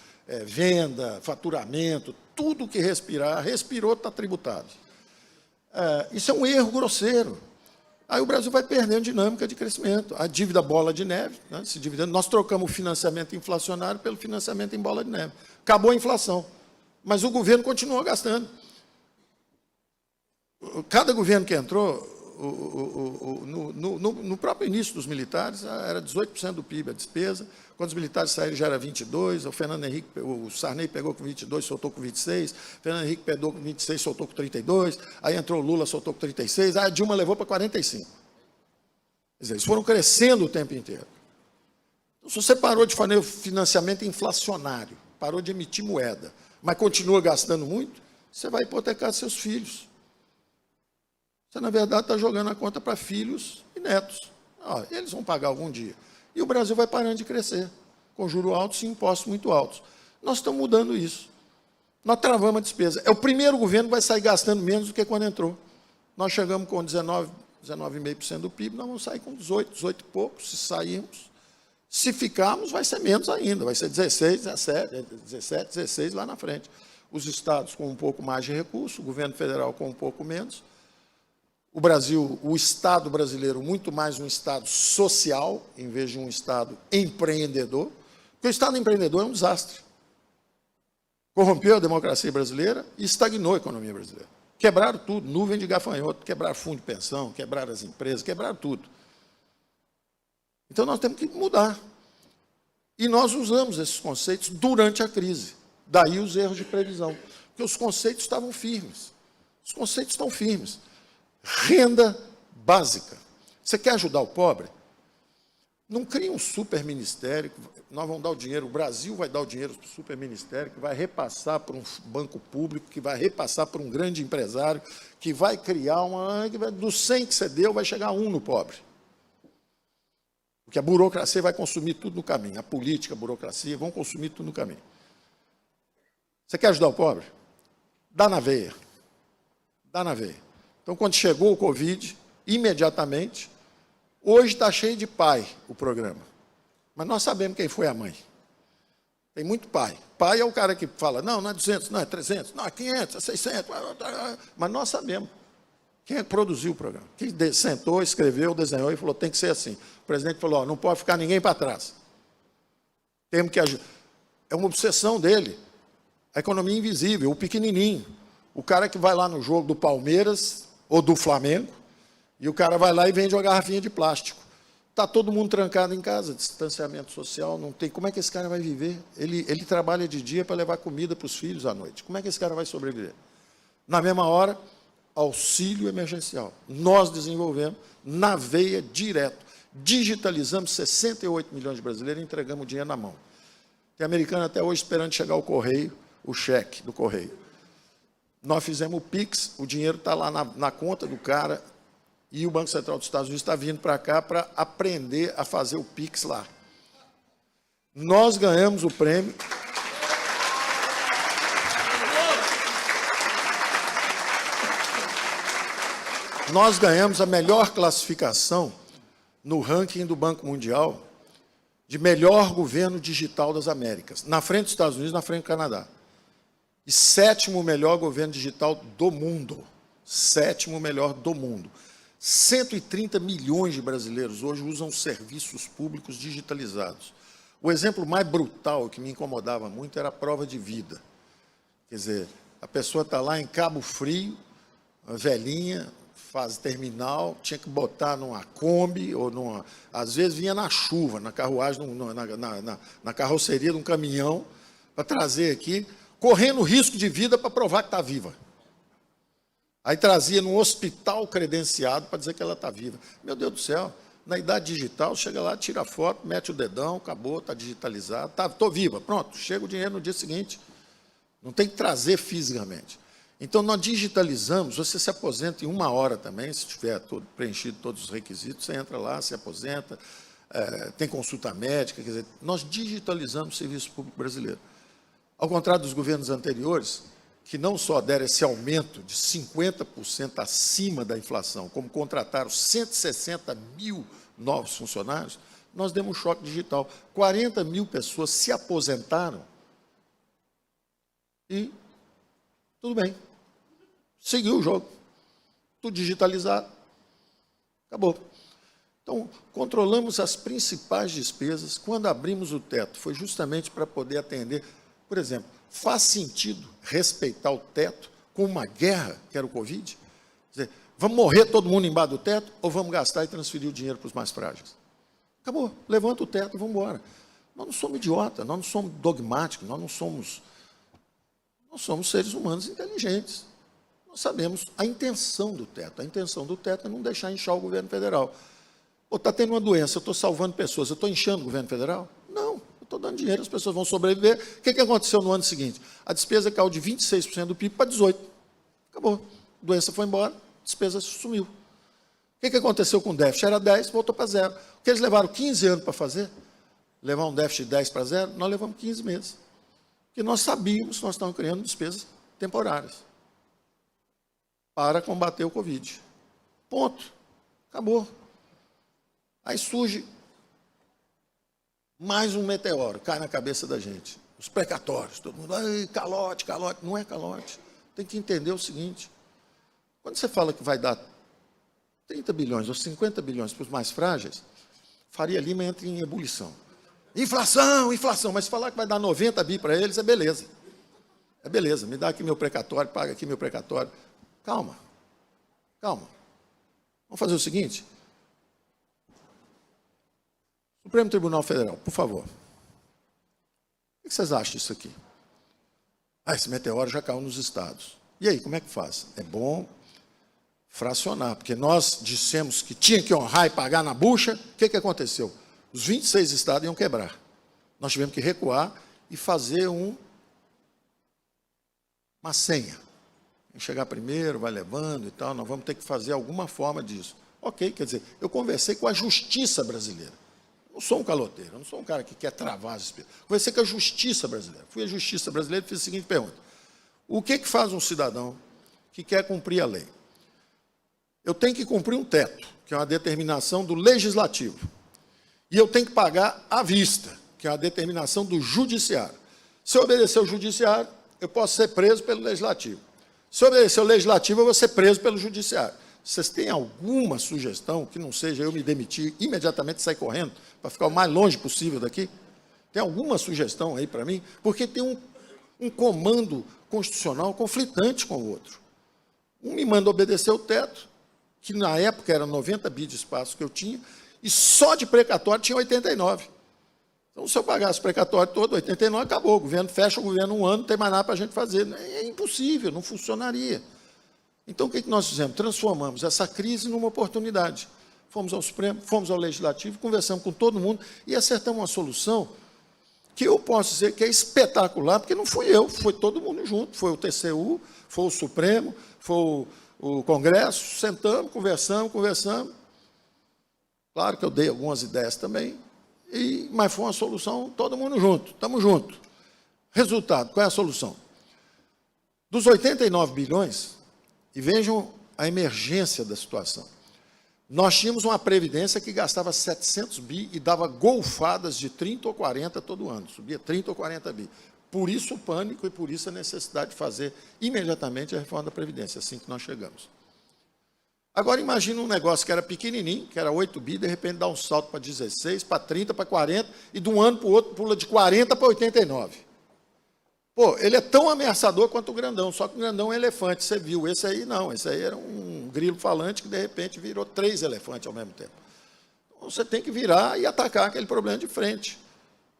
Speaker 3: venda, faturamento, tudo que respirar, respirou, está tributado. Isso é um erro grosseiro. Aí o Brasil vai perdendo dinâmica de crescimento. A dívida bola de neve, né, se dividendo. Nós trocamos o financiamento inflacionário pelo financiamento em bola de neve. Acabou a inflação, mas o governo continuou gastando. Cada governo que entrou, no próprio início dos militares, era 18% do PIB a despesa. Quando os militares saíram, já era 22%. O Sarney pegou com 22%, soltou com 26%. Fernando Henrique pegou com 26%, soltou com 32%. Aí entrou o Lula, soltou com 36%. Aí a Dilma levou para 45%. Quer dizer, eles foram crescendo o tempo inteiro. Então, se você parou de fazer financiamento inflacionário, parou de emitir moeda, mas continua gastando muito, você vai hipotecar seus filhos. Você, na verdade, está jogando a conta para filhos e netos. Eles vão pagar algum dia. E o Brasil vai parando de crescer, com juros altos e impostos muito altos. Nós estamos mudando isso. Nós travamos a despesa. É o primeiro governo que vai sair gastando menos do que quando entrou. Nós chegamos com 19,5% do PIB, nós vamos sair com 18 e pouco, se sairmos. Se ficarmos, vai ser menos ainda, vai ser 16, 17, 16 lá na frente. Os estados com um pouco mais de recurso, o governo federal com um pouco menos. O Brasil, o Estado brasileiro, muito mais um Estado social, em vez de um Estado empreendedor, porque o Estado empreendedor é um desastre. Corrompeu a democracia brasileira e estagnou a economia brasileira. Quebraram tudo, nuvem de gafanhoto, quebraram fundo de pensão, quebraram as empresas, quebraram tudo. Então, nós temos que mudar. E nós usamos esses conceitos durante a crise. Daí os erros de previsão. Porque os conceitos estavam firmes. Os conceitos estão firmes. Renda básica. Você quer ajudar o pobre? Não cria um superministério, nós vamos dar o dinheiro, o Brasil vai dar o dinheiro para o superministério, que vai repassar para um banco público, que vai repassar para um grande empresário, que vai criar dos 100 que você deu, vai chegar 1 no pobre. Porque a burocracia vai consumir tudo no caminho, a política, a burocracia vão consumir tudo no caminho. Você quer ajudar o pobre? Dá na veia. Dá na veia. Então, quando chegou o Covid, imediatamente, hoje está cheio de pai o programa. Mas nós sabemos quem foi a mãe. Tem muito pai. Pai é o cara que fala, não é 200, não é 300, não é 500, é 600. Mas nós sabemos. Quem é que produziu o programa? Quem sentou, escreveu, desenhou e falou, tem que ser assim. O presidente falou, não pode ficar ninguém para trás. Temos que agir. É uma obsessão dele. A economia invisível, o pequenininho. O cara que vai lá no jogo do Palmeiras ou do Flamengo, e o cara vai lá e vende uma garrafinha de plástico. Está todo mundo trancado em casa, distanciamento social, não tem. Como é que esse cara vai viver? Ele trabalha de dia para levar comida para os filhos à noite. Como é que esse cara vai sobreviver? Na mesma hora, auxílio emergencial. Nós desenvolvemos na veia direto. Digitalizamos 68 milhões de brasileiros e entregamos o dinheiro na mão. Tem americano até hoje esperando chegar o correio, o cheque do correio. Nós fizemos o Pix, o dinheiro está lá na conta do cara, e o Banco Central dos Estados Unidos está vindo para cá para aprender a fazer o Pix lá. Nós ganhamos o prêmio. Nós ganhamos a melhor classificação no ranking do Banco Mundial de melhor governo digital das Américas. Na frente dos Estados Unidos, na frente do Canadá. E 7º melhor governo digital do mundo. 7º melhor do mundo. 130 milhões de brasileiros hoje usam serviços públicos digitalizados. O exemplo mais brutal que me incomodava muito era a prova de vida. Quer dizer, a pessoa está lá em Cabo Frio, uma velhinha, fase terminal, tinha que botar numa Kombi, ou numa, às vezes vinha na chuva, na carruagem, na carroceria de um caminhão, para trazer aqui, correndo risco de vida para provar que está viva. Aí trazia num hospital credenciado para dizer que ela está viva. Meu Deus do céu, na idade digital, chega lá, tira a foto, mete o dedão, acabou, está digitalizado, estou viva, pronto, chega o dinheiro no dia seguinte. Não tem que trazer fisicamente. Então, nós digitalizamos, você se aposenta em 1 hora também, se tiver preenchido todos os requisitos, você entra lá, se aposenta, tem consulta médica, quer dizer, nós digitalizamos o serviço público brasileiro. Ao contrário dos governos anteriores, que não só deram esse aumento de 50% acima da inflação, como contrataram 160 mil novos funcionários, nós demos um choque digital. 40 mil pessoas se aposentaram e tudo bem. Seguiu o jogo. Tudo digitalizado. Acabou. Então, controlamos as principais despesas. Quando abrimos o teto, foi justamente para poder atender. Por exemplo, faz sentido respeitar o teto com uma guerra, que era o Covid? Quer dizer, Vamos morrer todo mundo embaixo do teto ou vamos gastar e transferir o dinheiro para os mais frágeis? Acabou. Levanta o teto e vamos embora. Nós não somos idiotas, nós não somos dogmáticos, nós somos seres humanos inteligentes. Nós sabemos a intenção do teto. A intenção do teto é não deixar inchar o governo federal. Está tendo uma doença, eu estou salvando pessoas, eu estou inchando o governo federal? Não, eu estou dando dinheiro, as pessoas vão sobreviver. O que aconteceu no ano seguinte? A despesa caiu de 26% do PIB para 18%. Acabou. A doença foi embora, a despesa sumiu. O que aconteceu com o déficit? Era 10, voltou para 0. O que eles levaram 15 anos para fazer? Levar um déficit de 10 para 0? Nós levamos 15 meses. Porque nós sabíamos que nós estávamos criando despesas temporárias para combater o Covid. Ponto. Acabou. Aí surge mais um meteoro, cai na cabeça da gente. Os precatórios, todo mundo, ai, calote, calote. Não é calote. Tem que entender o seguinte, quando você fala que vai dar 30 bilhões ou 50 bilhões para os mais frágeis, Faria Lima entra em ebulição. Inflação, inflação, mas se falar que vai dar 90 bi para eles, é beleza. É beleza, me dá aqui meu precatório, paga aqui meu precatório. Calma, calma. Vamos fazer o seguinte. Supremo Tribunal Federal, por favor. O que vocês acham disso aqui? Esse meteoro já caiu nos estados. E aí, como é que faz? É bom fracionar, porque nós dissemos que tinha que honrar e pagar na bucha. O que aconteceu? Os 26 estados iam quebrar. Nós tivemos que recuar e fazer uma senha. Quem chegar primeiro, vai levando e tal, nós vamos ter que fazer alguma forma disso. Ok, quer dizer, eu conversei com a justiça brasileira. Eu não sou um caloteiro, eu não sou um cara que quer travar as despesas. Conversei com a justiça brasileira. Fui à justiça brasileira e fiz a seguinte pergunta. O que faz um cidadão que quer cumprir a lei? Eu tenho que cumprir um teto, que é uma determinação do legislativo. E eu tenho que pagar à vista, que é uma determinação do judiciário. Se eu obedecer ao judiciário, eu posso ser preso pelo legislativo. Se eu obedecer ao legislativo, eu vou ser preso pelo judiciário. Vocês têm alguma sugestão que não seja eu me demitir imediatamente e sair correndo para ficar o mais longe possível daqui? Tem alguma sugestão aí para mim? Porque tem um comando constitucional conflitante com o outro. Um me manda obedecer o teto, que na época era 90 bi de espaço que eu tinha, e só de precatório tinha 89. Então, se eu pagasse o precatório todo, 89, acabou. O governo fecha o governo um ano, não tem mais nada para a gente fazer. É impossível, não funcionaria. Então, o que nós fizemos? Transformamos essa crise numa oportunidade. Fomos ao Supremo, fomos ao Legislativo, conversamos com todo mundo e acertamos uma solução que eu posso dizer que é espetacular, porque não fui eu, foi todo mundo junto. Foi o TCU, foi o Supremo, foi o Congresso, sentamos, conversamos. Claro que eu dei algumas ideias também, mas foi uma solução, todo mundo junto, estamos juntos. Resultado, qual é a solução? Dos 89 bilhões, e vejam a emergência da situação, nós tínhamos uma previdência que gastava 700 bi e dava golfadas de 30 ou 40 todo ano, subia 30 ou 40 bi. Por isso o pânico e por isso a necessidade de fazer imediatamente a reforma da Previdência, assim que nós chegamos. Agora imagina um negócio que era pequenininho, que era 8 bi, de repente dá um salto para 16, para 30, para 40, e de um ano para o outro pula de 40 para 89. Pô, ele é tão ameaçador quanto o grandão, só que o grandão é elefante, você viu. Esse aí não, esse aí era um grilo falante que de repente virou 3 elefantes ao mesmo tempo. Então, você tem que virar e atacar aquele problema de frente.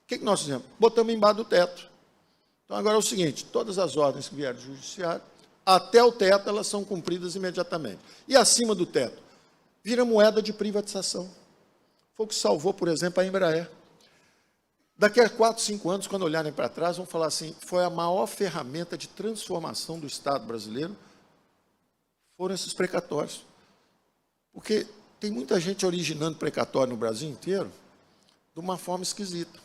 Speaker 3: O que nós fizemos? Botamos embaixo do teto. Então, agora é o seguinte, todas as ordens que vieram do judiciário, até o teto, elas são cumpridas imediatamente. E acima do teto, vira moeda de privatização. Foi o que salvou, por exemplo, a Embraer. Daqui a 4, 5 anos, quando olharem para trás, vão falar assim, foi a maior ferramenta de transformação do Estado brasileiro, foram esses precatórios. Porque tem muita gente originando precatório no Brasil inteiro de uma forma esquisita.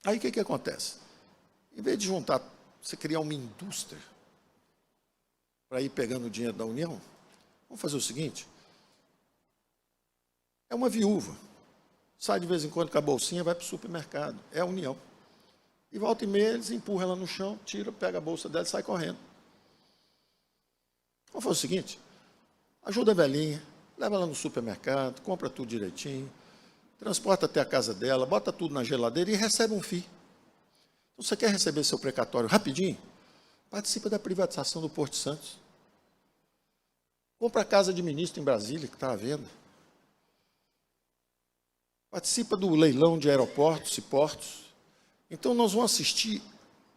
Speaker 3: Aí o que acontece? Em vez de juntar, você criar uma indústria para ir pegando o dinheiro da União, vamos fazer o seguinte, é uma viúva, sai de vez em quando com a bolsinha, vai para o supermercado, é a União. E volta e meia, eles empurram ela no chão, tira, pega a bolsa dela e sai correndo. Vamos fazer o seguinte, ajuda a velhinha, leva ela no supermercado, compra tudo direitinho, transporta até a casa dela, bota tudo na geladeira e recebe um FII. Então, você quer receber seu precatório rapidinho? Participa da privatização do Porto de Santos. Compra a casa de ministro em Brasília, que está à venda. Participa do leilão de aeroportos e portos. Então, nós vamos assistir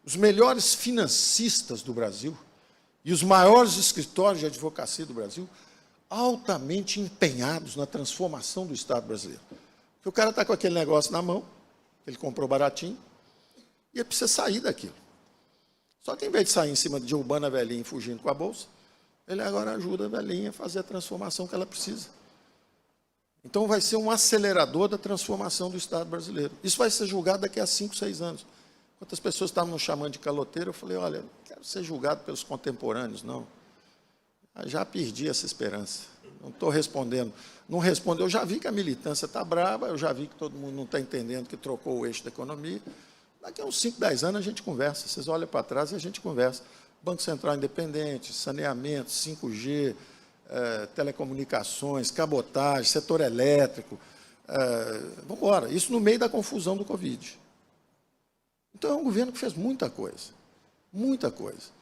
Speaker 3: os melhores financistas do Brasil e os maiores escritórios de advocacia do Brasil altamente empenhados na transformação do Estado brasileiro. Porque o cara está com aquele negócio na mão, ele comprou baratinho, e ele precisa sair daquilo. Só que, em vez de sair em cima de derrubando a velhinha e fugindo com a bolsa, ele agora ajuda a velhinha a fazer a transformação que ela precisa. Então, vai ser um acelerador da transformação do Estado brasileiro. Isso vai ser julgado daqui a 5, 6 anos. Quantas pessoas estavam nos chamando de caloteiro, eu falei, olha, não quero ser julgado pelos contemporâneos, não. Eu já perdi essa esperança. Não estou respondendo. Não respondo. Eu já vi que a militância está brava, eu já vi que todo mundo não está entendendo que trocou o eixo da economia. Daqui a uns 5, 10 anos a gente conversa. Vocês olham para trás e a gente conversa. Banco Central independente, saneamento, 5G, telecomunicações, cabotagem, setor elétrico. Vamos embora. Isso no meio da confusão do Covid. Então, é um governo que fez muita coisa. Muita coisa.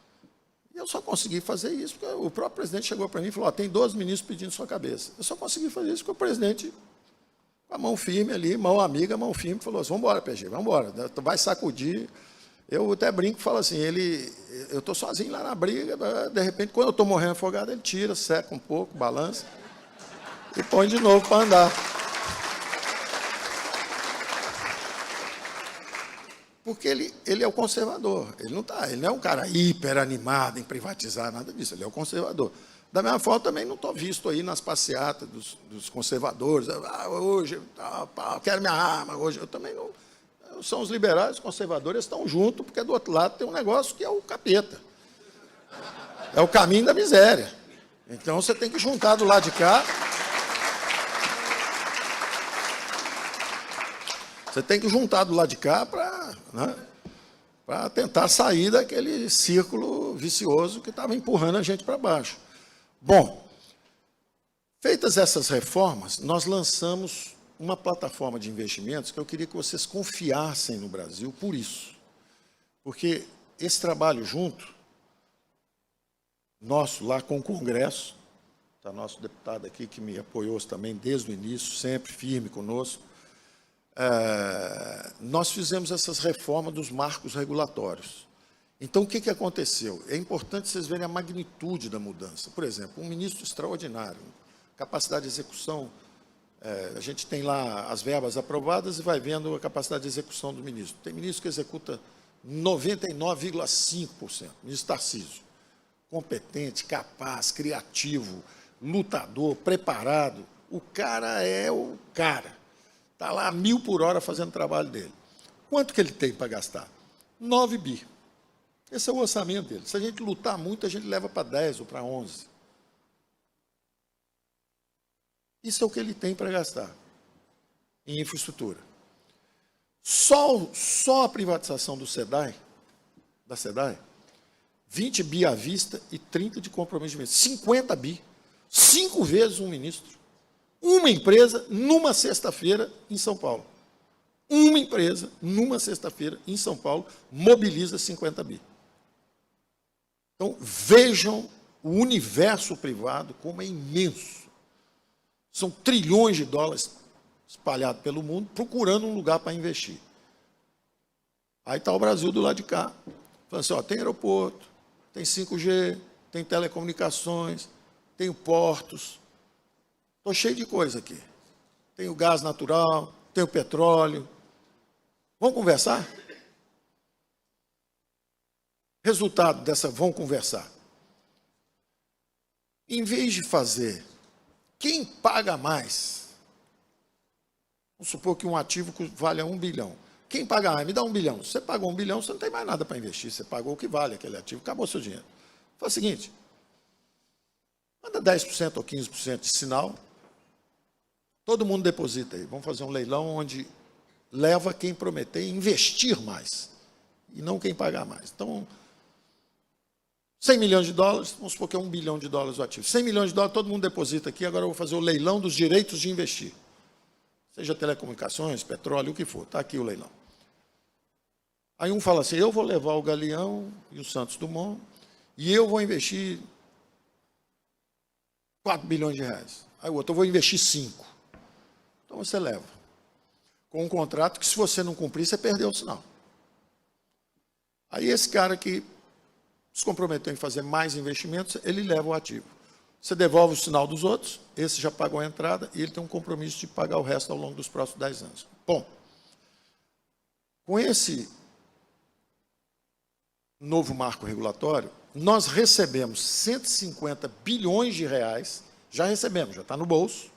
Speaker 3: E eu só consegui fazer isso porque o próprio presidente chegou para mim e falou, tem 12 ministros pedindo sua cabeça. Eu só consegui fazer isso porque o presidente, com a mão firme ali, mão amiga, mão firme, falou assim, vamos embora, PG, vamos embora. Vai sacudir. Eu até brinco e falo assim, eu estou sozinho lá na briga, de repente, quando eu estou morrendo afogado, ele tira, seca um pouco, balança e põe de novo para andar. Porque ele é o conservador, ele não é um cara hiper animado em privatizar, nada disso, ele é o conservador. Da mesma forma, também não estou visto aí nas passeatas dos conservadores, hoje quero minha arma, hoje eu também não. São os liberais, os conservadores estão juntos, porque do outro lado tem um negócio que é o capeta. É o caminho da miséria. Então, você tem que juntar do lado de cá. Você tem que juntar do lado de cá para tentar sair daquele círculo vicioso que estava empurrando a gente para baixo. Bom, feitas essas reformas, nós lançamos uma plataforma de investimentos que eu queria que vocês confiassem no Brasil por isso. Porque esse trabalho junto, nosso lá com o Congresso, está nosso deputado aqui que me apoiou também desde o início, sempre firme conosco, nós fizemos essas reformas dos marcos regulatórios. Então, o que aconteceu? É importante vocês verem a magnitude da mudança. Por exemplo, um ministro extraordinário, capacidade de execução, a gente tem lá as verbas aprovadas e vai vendo a capacidade de execução do ministro. Tem ministro que executa 99,5%. Ministro Tarcísio, competente, capaz, criativo, lutador, preparado. O cara é o cara. Está lá a 1.000 por hora fazendo o trabalho dele. Quanto que ele tem para gastar? 9 bi. Esse é o orçamento dele. Se a gente lutar muito, a gente leva para 10 ou para 11. Isso é o que ele tem para gastar em infraestrutura. Só a privatização do SEDAI, da SEDAI, 20 bi à vista e 30 de comprometimento. 50 bi. 5 vezes um ministro. Uma empresa numa sexta-feira em São Paulo. Uma empresa numa sexta-feira em São Paulo mobiliza 50 bi. Então, vejam o universo privado como é imenso. São trilhões de dólares espalhados pelo mundo, procurando um lugar para investir. Aí está o Brasil do lado de cá. Falando assim, tem aeroporto, tem 5G, tem telecomunicações, tem portos. Estou cheio de coisa aqui. Tem o gás natural, tem o petróleo. Vamos conversar? Resultado dessa vamos conversar. Em vez de fazer quem paga mais, vamos supor que um ativo vale 1 bilhão. Quem paga mais? Me dá 1 bilhão. Se você pagou 1 bilhão, você não tem mais nada para investir. Você pagou o que vale aquele ativo. Acabou o seu dinheiro. Faz o seguinte, manda 10% ou 15% de sinal, todo mundo deposita aí. Vamos fazer um leilão onde leva quem prometer investir mais e não quem pagar mais. Então, 100 milhões de dólares, vamos supor que é 1 bilhão de dólares o ativo. 100 milhões de dólares, todo mundo deposita aqui, agora eu vou fazer o leilão dos direitos de investir. Seja telecomunicações, petróleo, o que for. Está aqui o leilão. Aí um fala assim, eu vou levar o Galeão e o Santos Dumont e eu vou investir 4 bilhões de reais. Aí o outro, eu vou investir 5. Então você leva. Com um contrato que, se você não cumprir, você perdeu o sinal. Aí esse cara que se comprometeu em fazer mais investimentos, ele leva o ativo. Você devolve o sinal dos outros, esse já pagou a entrada e ele tem um compromisso de pagar o resto ao longo dos próximos 10 anos. Bom, com esse novo marco regulatório, nós recebemos 150 bilhões de reais, já recebemos, já está no bolso,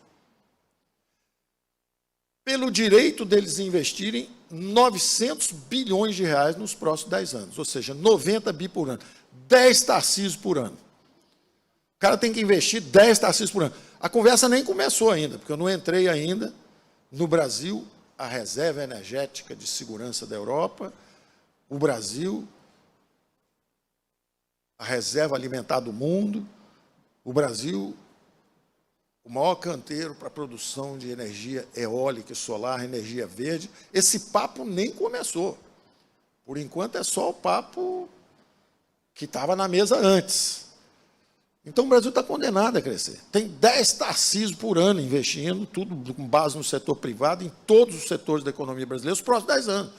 Speaker 3: pelo direito deles investirem 900 bilhões de reais nos próximos 10 anos, ou seja, 90 bi por ano, 10 Tarcísios por ano. O cara tem que investir 10 Tarcísios por ano. A conversa nem começou ainda, porque eu não entrei ainda no Brasil, a reserva energética de segurança da Europa, o Brasil, a reserva alimentar do mundo, o Brasil, o maior canteiro para a produção de energia eólica e solar, energia verde. Esse papo nem começou. Por enquanto é só o papo que estava na mesa antes. Então o Brasil está condenado a crescer. Tem 10 Tarcísios por ano investindo, tudo com base no setor privado, em todos os setores da economia brasileira, os próximos 10 anos.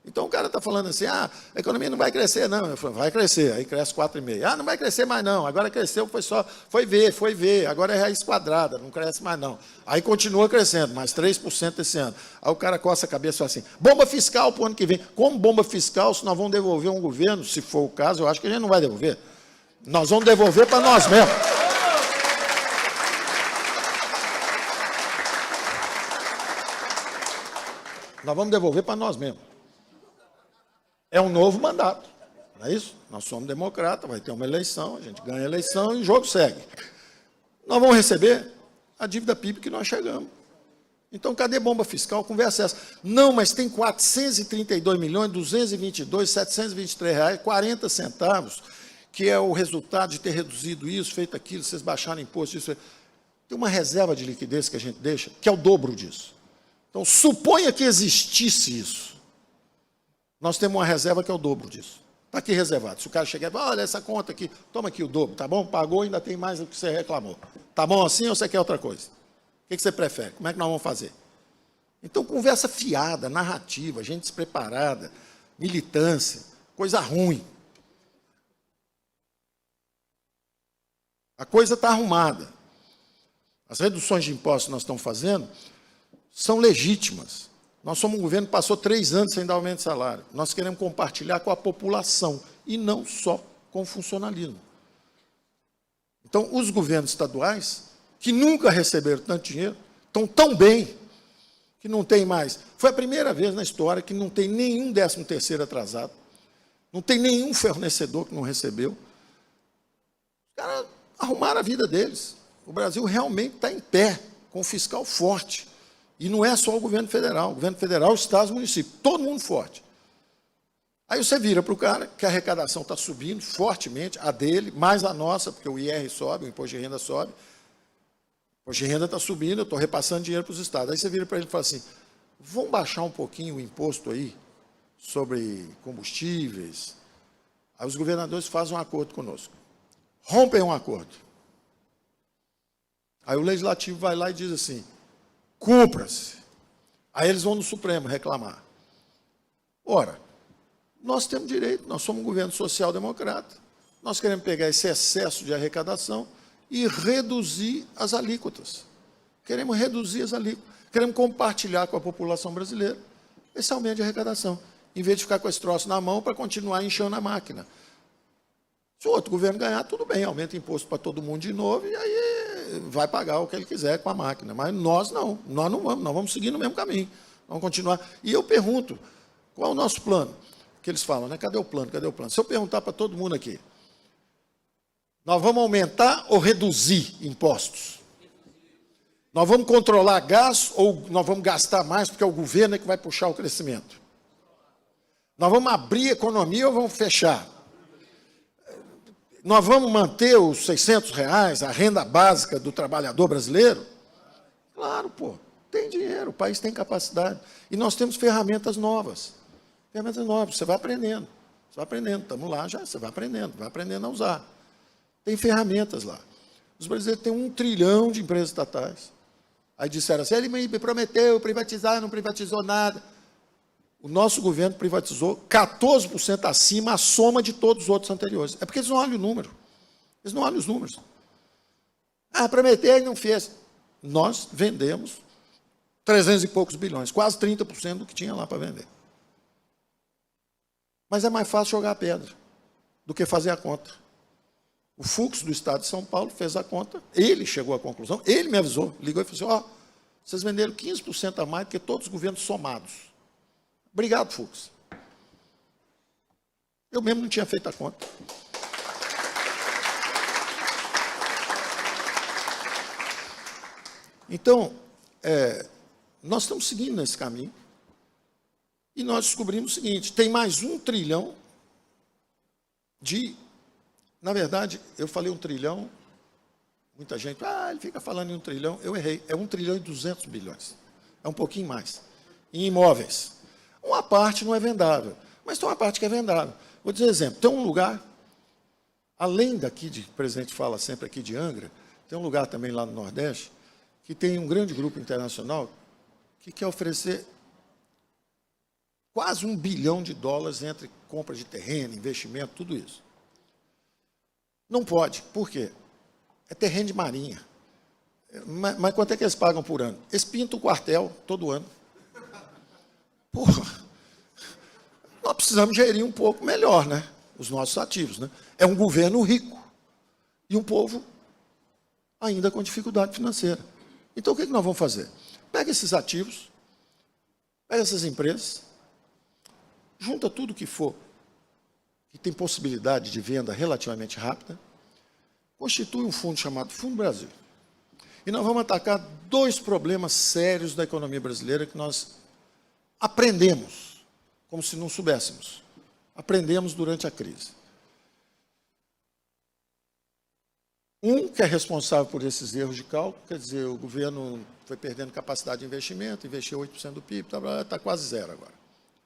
Speaker 3: Então o cara está falando assim, a economia não vai crescer, não. Eu falo, vai crescer, aí cresce 4,5. Não vai crescer mais não, agora cresceu, foi ver, agora é raiz quadrada, não cresce mais não. Aí continua crescendo, mais 3% esse ano. Aí o cara coça a cabeça e fala assim, bomba fiscal para o ano que vem. Como bomba fiscal, se nós vamos devolver um governo, se for o caso, eu acho que a gente não vai devolver. Nós vamos devolver para nós mesmos. Nós vamos devolver para nós mesmos. É um novo mandato, não é isso? Nós somos democratas, vai ter uma eleição, a gente ganha a eleição e o jogo segue. Nós vamos receber a dívida PIB que nós chegamos. Então, cadê bomba fiscal? Conversa essa. Não, mas tem 432 milhões, 222, 723 reais, 40 centavos, que é o resultado de ter reduzido isso, feito aquilo, vocês baixaram imposto, isso. Tem uma reserva de liquidez que a gente deixa, que é o dobro disso. Então, suponha que existisse isso. Nós temos uma reserva que é o dobro disso. Está aqui reservado. Se o cara chegar e falar, olha essa conta aqui, toma aqui o dobro, tá bom? Pagou, ainda tem mais do que você reclamou. Tá bom assim ou você quer outra coisa? O que você prefere? Como é que nós vamos fazer? Então, conversa fiada, narrativa, gente despreparada, militância, coisa ruim. A coisa está arrumada. As reduções de impostos que nós estamos fazendo são legítimas. Nós somos um governo que passou 3 anos sem dar aumento de salário. Nós queremos compartilhar com a população e não só com o funcionalismo. Então, os governos estaduais, que nunca receberam tanto dinheiro, estão tão bem que não tem mais. Foi a primeira vez na história que não tem nenhum 13º atrasado, não tem nenhum fornecedor que não recebeu. Os caras arrumaram a vida deles. O Brasil realmente está em pé, com o fiscal forte. E não é só o governo federal, os estados, municípios, todo mundo forte. Aí você vira para o cara que a arrecadação está subindo fortemente, a dele, mais a nossa, porque o IR sobe, o imposto de renda sobe. O imposto de renda está subindo, eu estou repassando dinheiro para os estados. Aí você vira para ele e fala assim, vamos baixar um pouquinho o imposto aí sobre combustíveis. Aí os governadores fazem um acordo conosco. Rompem um acordo. Aí o legislativo vai lá e diz assim, cumpra-se. Aí eles vão no Supremo reclamar. Ora, nós temos direito, nós somos um governo social-democrata, nós queremos pegar esse excesso de arrecadação e reduzir as alíquotas. Queremos reduzir as alíquotas, queremos compartilhar com a população brasileira esse aumento de arrecadação, em vez de ficar com esse troço na mão para continuar enchendo a máquina. Se o outro governo ganhar, tudo bem, aumenta imposto para todo mundo de novo e aí vai pagar o que ele quiser com a máquina. Mas nós não vamos, nós vamos seguir no mesmo caminho, vamos continuar. E eu pergunto, qual é o nosso plano? Que eles falam, né? Cadê o plano? Cadê o plano? Se eu perguntar para todo mundo aqui, nós vamos aumentar ou reduzir impostos? Nós vamos controlar gasto ou nós vamos gastar mais porque é o governo que vai puxar o crescimento? Nós vamos abrir a economia ou vamos fechar? Nós vamos manter os R$600, a renda básica do trabalhador brasileiro? Claro, pô, tem dinheiro, o país tem capacidade. E nós temos ferramentas novas. Ferramentas novas, você vai aprendendo. Você vai aprendendo, estamos lá já, você vai aprendendo a usar. Tem ferramentas lá. Os brasileiros têm 1 trilhão de empresas estatais. Aí disseram assim, ele me prometeu privatizar, não privatizou nada. O nosso governo privatizou 14% acima a soma de todos os outros anteriores. É porque eles não olham o número. Eles não olham os números. Ah, prometeu e não fez. Nós vendemos 300 e poucos bilhões, quase 30% do que tinha lá para vender. Mas é mais fácil jogar a pedra do que fazer a conta. O Fux do Estado de São Paulo fez a conta, ele chegou à conclusão, ele me avisou, ligou e falou assim, vocês venderam 15% a mais do que todos os governos somados. Obrigado, Fux. Eu mesmo não tinha feito a conta. Então, nós estamos seguindo nesse caminho e nós descobrimos o seguinte, tem mais 1 trilhão de... Na verdade, eu falei 1 trilhão, muita gente, ele fica falando em 1 trilhão, eu errei, é 1 trilhão e 200 bilhões, é um pouquinho mais, em imóveis. Uma parte não é vendável, mas tem uma parte que é vendável. Vou dizer um exemplo, tem um lugar, além daqui, o presidente fala sempre aqui de Angra, tem um lugar também lá no Nordeste, que tem um grande grupo internacional que quer oferecer quase $1 bilhão entre compra de terreno, investimento, tudo isso. Não pode. Por quê? É terreno de marinha. Mas quanto é que eles pagam por ano? Eles pintam o quartel todo ano. Porra! Nós precisamos gerir um pouco melhor, né? Os nossos ativos, né? É um governo rico e um povo ainda com dificuldade financeira. Então, o que nós vamos fazer? Pega esses ativos, pega essas empresas, junta tudo que for, que tem possibilidade de venda relativamente rápida, constitui um fundo chamado Fundo Brasil. E nós vamos atacar 2 problemas sérios da economia brasileira que nós aprendemos, como se não soubéssemos. Aprendemos durante a crise. Um que é responsável por esses erros de cálculo, quer dizer, o governo foi perdendo capacidade de investimento, investiu 8% do PIB, está quase zero agora.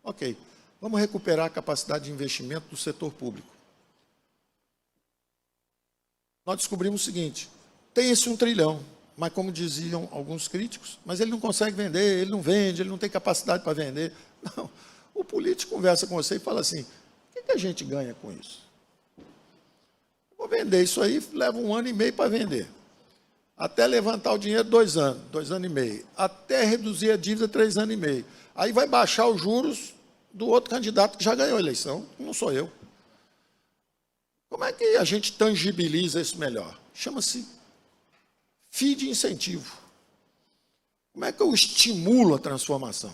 Speaker 3: Ok, vamos recuperar a capacidade de investimento do setor público. Nós descobrimos o seguinte, tem esse 1 trilhão, mas como diziam alguns críticos, mas ele não consegue vender, ele não vende, ele não tem capacidade para vender. Não, o político conversa com você e fala assim, o que a gente ganha com isso? Vou vender isso aí, leva 1 ano e meio para vender. Até levantar o dinheiro, 2 anos, 2 anos e meio. Até reduzir a dívida, 3 anos e meio. Aí vai baixar os juros do outro candidato que já ganhou a eleição, não sou eu. Como é que a gente tangibiliza isso melhor? Chama-se FII de incentivo. Como é que eu estimulo a transformação?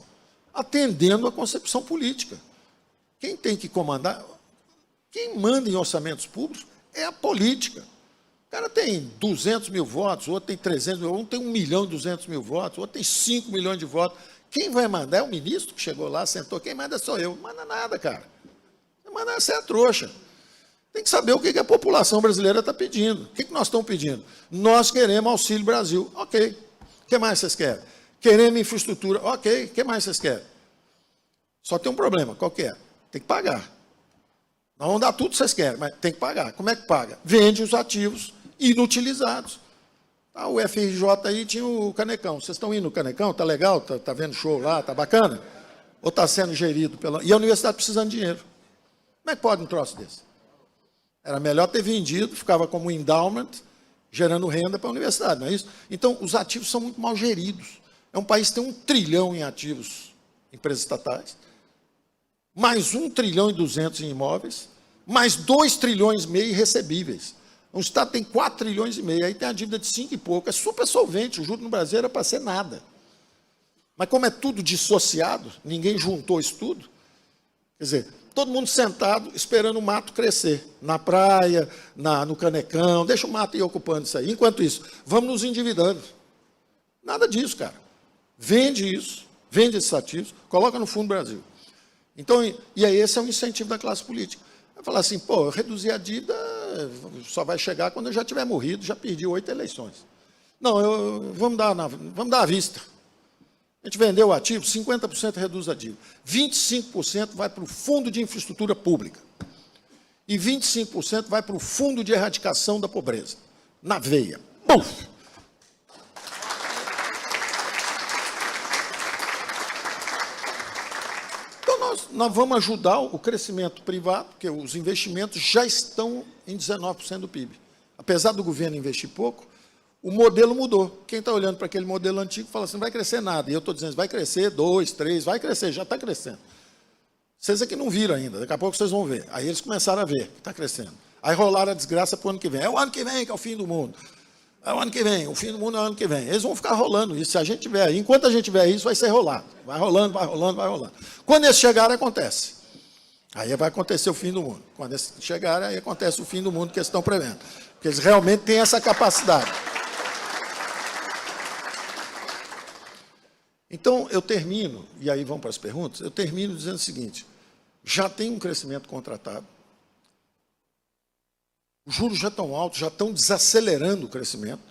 Speaker 3: Atendendo à concepção política. Quem tem que comandar, quem manda em orçamentos públicos é a política. O cara tem 200 mil votos, o outro tem 300 mil, um tem 1 milhão e 200 mil votos, o outro tem 5 milhões de votos. Quem vai mandar é o ministro que chegou lá, sentou. Quem manda sou eu. Não manda nada, cara. Quem manda é a trouxa. Tem que saber o que a população brasileira está pedindo. O que nós estamos pedindo? Nós queremos Auxílio Brasil. Ok. O que mais vocês querem? Queremos infraestrutura. Ok. O que mais vocês querem? Só tem um problema. Qual que é? Tem que pagar. Nós vamos dar tudo que vocês querem, mas tem que pagar. Como é que paga? Vende os ativos inutilizados. O FRJ aí tinha o Canecão. Vocês estão indo no Canecão? Está legal? Está vendo show lá? Está bacana? Ou está sendo gerido pela... E a universidade precisando de dinheiro. Como é que pode um troço desse? Era melhor ter vendido, ficava como endowment, gerando renda para a universidade, não é isso? Então, os ativos são muito mal geridos. É um país que tem 1 trilhão em ativos, empresas estatais, mais 1 trilhão e 200 em imóveis, mais 2 trilhões e meio recebíveis. O Estado tem 4 trilhões e meio, aí tem a dívida de 5 e pouco, é super solvente, o juro no Brasil era para ser nada. Mas como é tudo dissociado, ninguém juntou isso tudo, quer dizer, todo mundo sentado, esperando o mato crescer, na praia, no Canecão, deixa o mato ir ocupando isso aí. Enquanto isso, vamos nos endividando. Nada disso, cara. Vende isso, vende esses ativos, coloca no Fundo Brasil. Então, e aí esse é um incentivo da classe política. Vai falar assim, pô, reduzir a dívida só vai chegar quando eu já tiver morrido, já perdi 8 eleições. Não, vamos dar à vista. A gente vendeu o ativo, 50% reduz a dívida. 25% vai para o Fundo de Infraestrutura Pública. E 25% vai para o Fundo de Erradicação da Pobreza. Na veia. Buf! Então, nós vamos ajudar o crescimento privado, porque os investimentos já estão em 19% do PIB. Apesar do governo investir pouco, o modelo mudou. Quem está olhando para aquele modelo antigo fala assim, não vai crescer nada. E eu estou dizendo, vai crescer 2, 3, vai crescer, já está crescendo. Vocês aqui não viram ainda, daqui a pouco vocês vão ver. Aí eles começaram a ver que está crescendo. Aí rolaram a desgraça para o ano que vem. É o ano que vem que é o fim do mundo. É o ano que vem, o fim do mundo é o ano que vem. Eles vão ficar rolando isso. Se a gente tiver aí, enquanto a gente tiver isso, vai ser rolado. Vai rolando, vai rolando, vai rolando. Quando eles chegarem, acontece. Aí vai acontecer o fim do mundo. Quando eles chegarem, aí acontece o fim do mundo que eles estão prevendo. Porque eles realmente têm essa capacidade. Então, eu termino, e aí vamos para as perguntas, eu termino dizendo o seguinte, já tem um crescimento contratado, os juros já estão altos, já estão desacelerando o crescimento,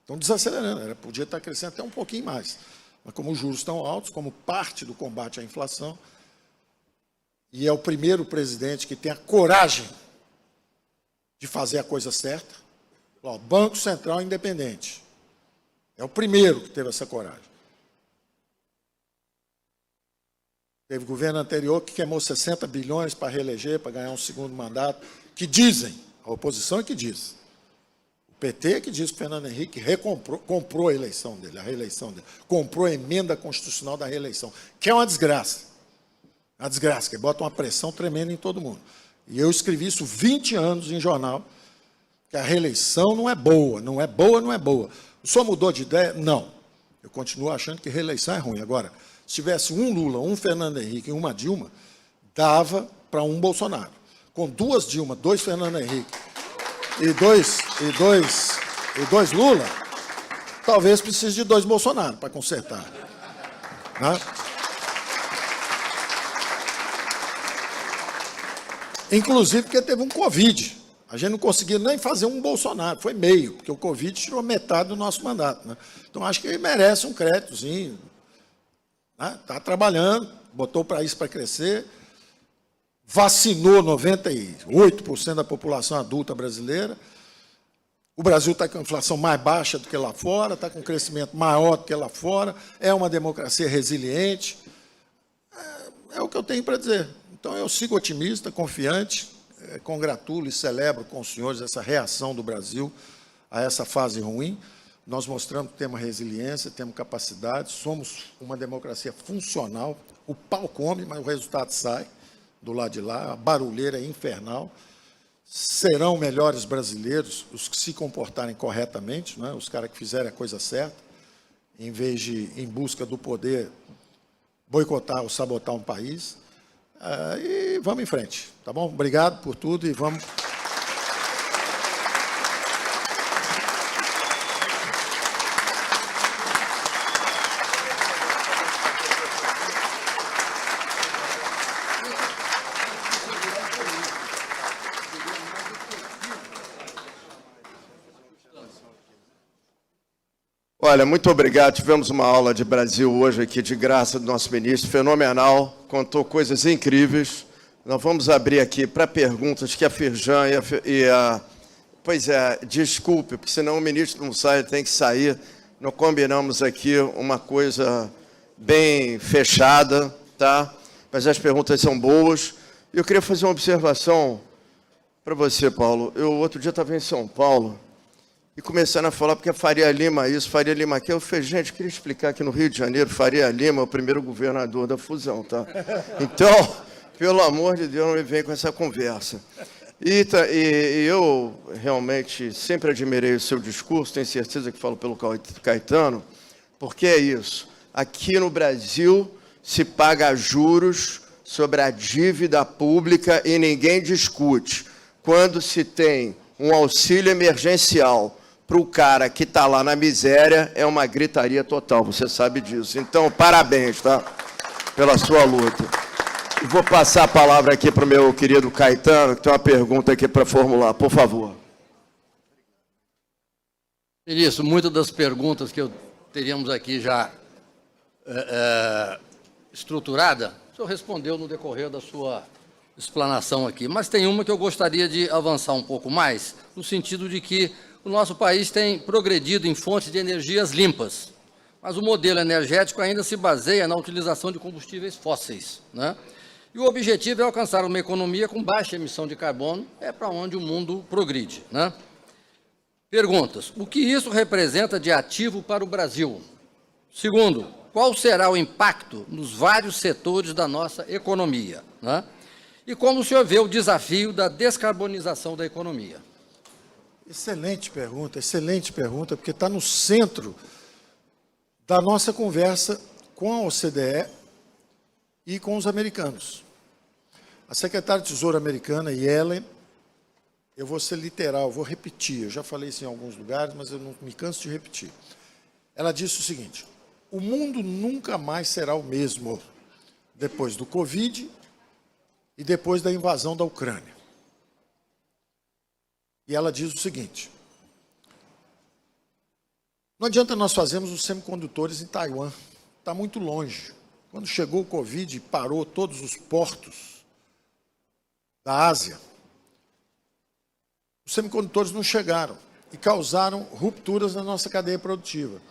Speaker 3: estão desacelerando, podia estar crescendo até um pouquinho mais, mas como os juros estão altos, como parte do combate à inflação, e é o primeiro presidente que tem a coragem de fazer a coisa certa, o Banco Central Independente, é o primeiro que teve essa coragem. Teve governo anterior que queimou 60 bilhões para reeleger, para ganhar um segundo mandato, que dizem, a oposição é que diz. O PT é que diz que o Fernando Henrique comprou a eleição dele, a reeleição dele, comprou a emenda constitucional da reeleição, que é uma desgraça. Uma desgraça, que bota uma pressão tremenda em todo mundo. E eu escrevi isso 20 anos em jornal, que a reeleição não é boa, não é boa, não é boa. O senhor mudou de ideia? Não. Eu continuo achando que reeleição é ruim. Agora, se tivesse um Lula, um Fernando Henrique e uma Dilma, dava para um Bolsonaro. Com 2 Dilma, 2 Fernando Henrique e dois Lula, talvez precise de 2 Bolsonaro para consertar. Né? Inclusive porque teve um Covid. A gente não conseguia nem fazer um Bolsonaro, foi meio, porque o Covid tirou metade do nosso mandato. Né? Então, acho que ele merece um créditozinho. Está trabalhando, botou o país para crescer, vacinou 98% da população adulta brasileira. O Brasil está com a inflação mais baixa do que lá fora, está com um crescimento maior do que lá fora, é uma democracia resiliente. É o que eu tenho para dizer. Então, eu sigo otimista, confiante, congratulo e celebro com os senhores essa reação do Brasil a essa fase ruim. Nós mostramos que temos resiliência, temos capacidade, somos uma democracia funcional. O pau come, mas o resultado sai do lado de lá. A barulheira é infernal. Serão melhores brasileiros os que se comportarem corretamente, né? Os caras que fizerem a coisa certa, em vez de, em busca do poder, boicotar ou sabotar um país. E vamos em frente, tá bom? Obrigado por tudo e vamos...
Speaker 2: Olha, muito obrigado. Tivemos uma aula de Brasil hoje aqui, de graça, do nosso ministro, fenomenal, contou coisas incríveis. Nós vamos abrir aqui para perguntas que a Firjan Pois é, desculpe, porque senão o ministro não sai, tem que sair. Nós combinamos aqui uma coisa bem fechada, tá? Mas as perguntas são boas. Eu queria fazer uma observação para você, Paulo. Eu, outro dia, estava em São Paulo, e começando a falar, porque a Faria Lima isso, Faria Lima aquilo. Eu falei, gente, eu queria explicar que no Rio de Janeiro, Faria Lima é o primeiro governador da fusão, tá? Então, pelo amor de Deus, não me vem com essa conversa. E eu realmente sempre admirei o seu discurso, tenho certeza que falo pelo Caetano, porque é isso. Aqui no Brasil se paga juros sobre a dívida pública e ninguém discute. Quando se tem um auxílio emergencial para o cara que está lá na miséria, é uma gritaria total, você sabe disso. Então, parabéns, tá? Pela sua luta. E vou passar a palavra aqui para o meu querido Caetano, que tem uma pergunta aqui para formular, por favor.
Speaker 1: Ministro, muitas das perguntas que teríamos aqui já estruturada, o senhor respondeu no decorrer da sua explanação aqui, mas tem uma que eu gostaria de avançar um pouco mais, no sentido de que o nosso país tem progredido em fontes de energias limpas, mas o modelo energético ainda se baseia na utilização de combustíveis fósseis, né? E o objetivo é alcançar uma economia com baixa emissão de carbono, é para onde o mundo progride, né? Perguntas. O que isso representa de ativo para o Brasil? Segundo, qual será o impacto nos vários setores da nossa economia, né? E como o senhor vê o desafio da descarbonização da economia?
Speaker 3: Excelente pergunta, porque está no centro da nossa conversa com a OCDE e com os americanos. A secretária de Tesouro americana, Yellen, eu vou ser literal, vou repetir, eu já falei isso em alguns lugares, mas eu não me canso de repetir. Ela disse o seguinte: o mundo nunca mais será o mesmo depois do Covid e depois da invasão da Ucrânia. E ela diz o seguinte: não adianta nós fazermos os semicondutores em Taiwan, está muito longe. Quando chegou o Covid e parou todos os portos da Ásia, os semicondutores não chegaram e causaram rupturas na nossa cadeia produtiva.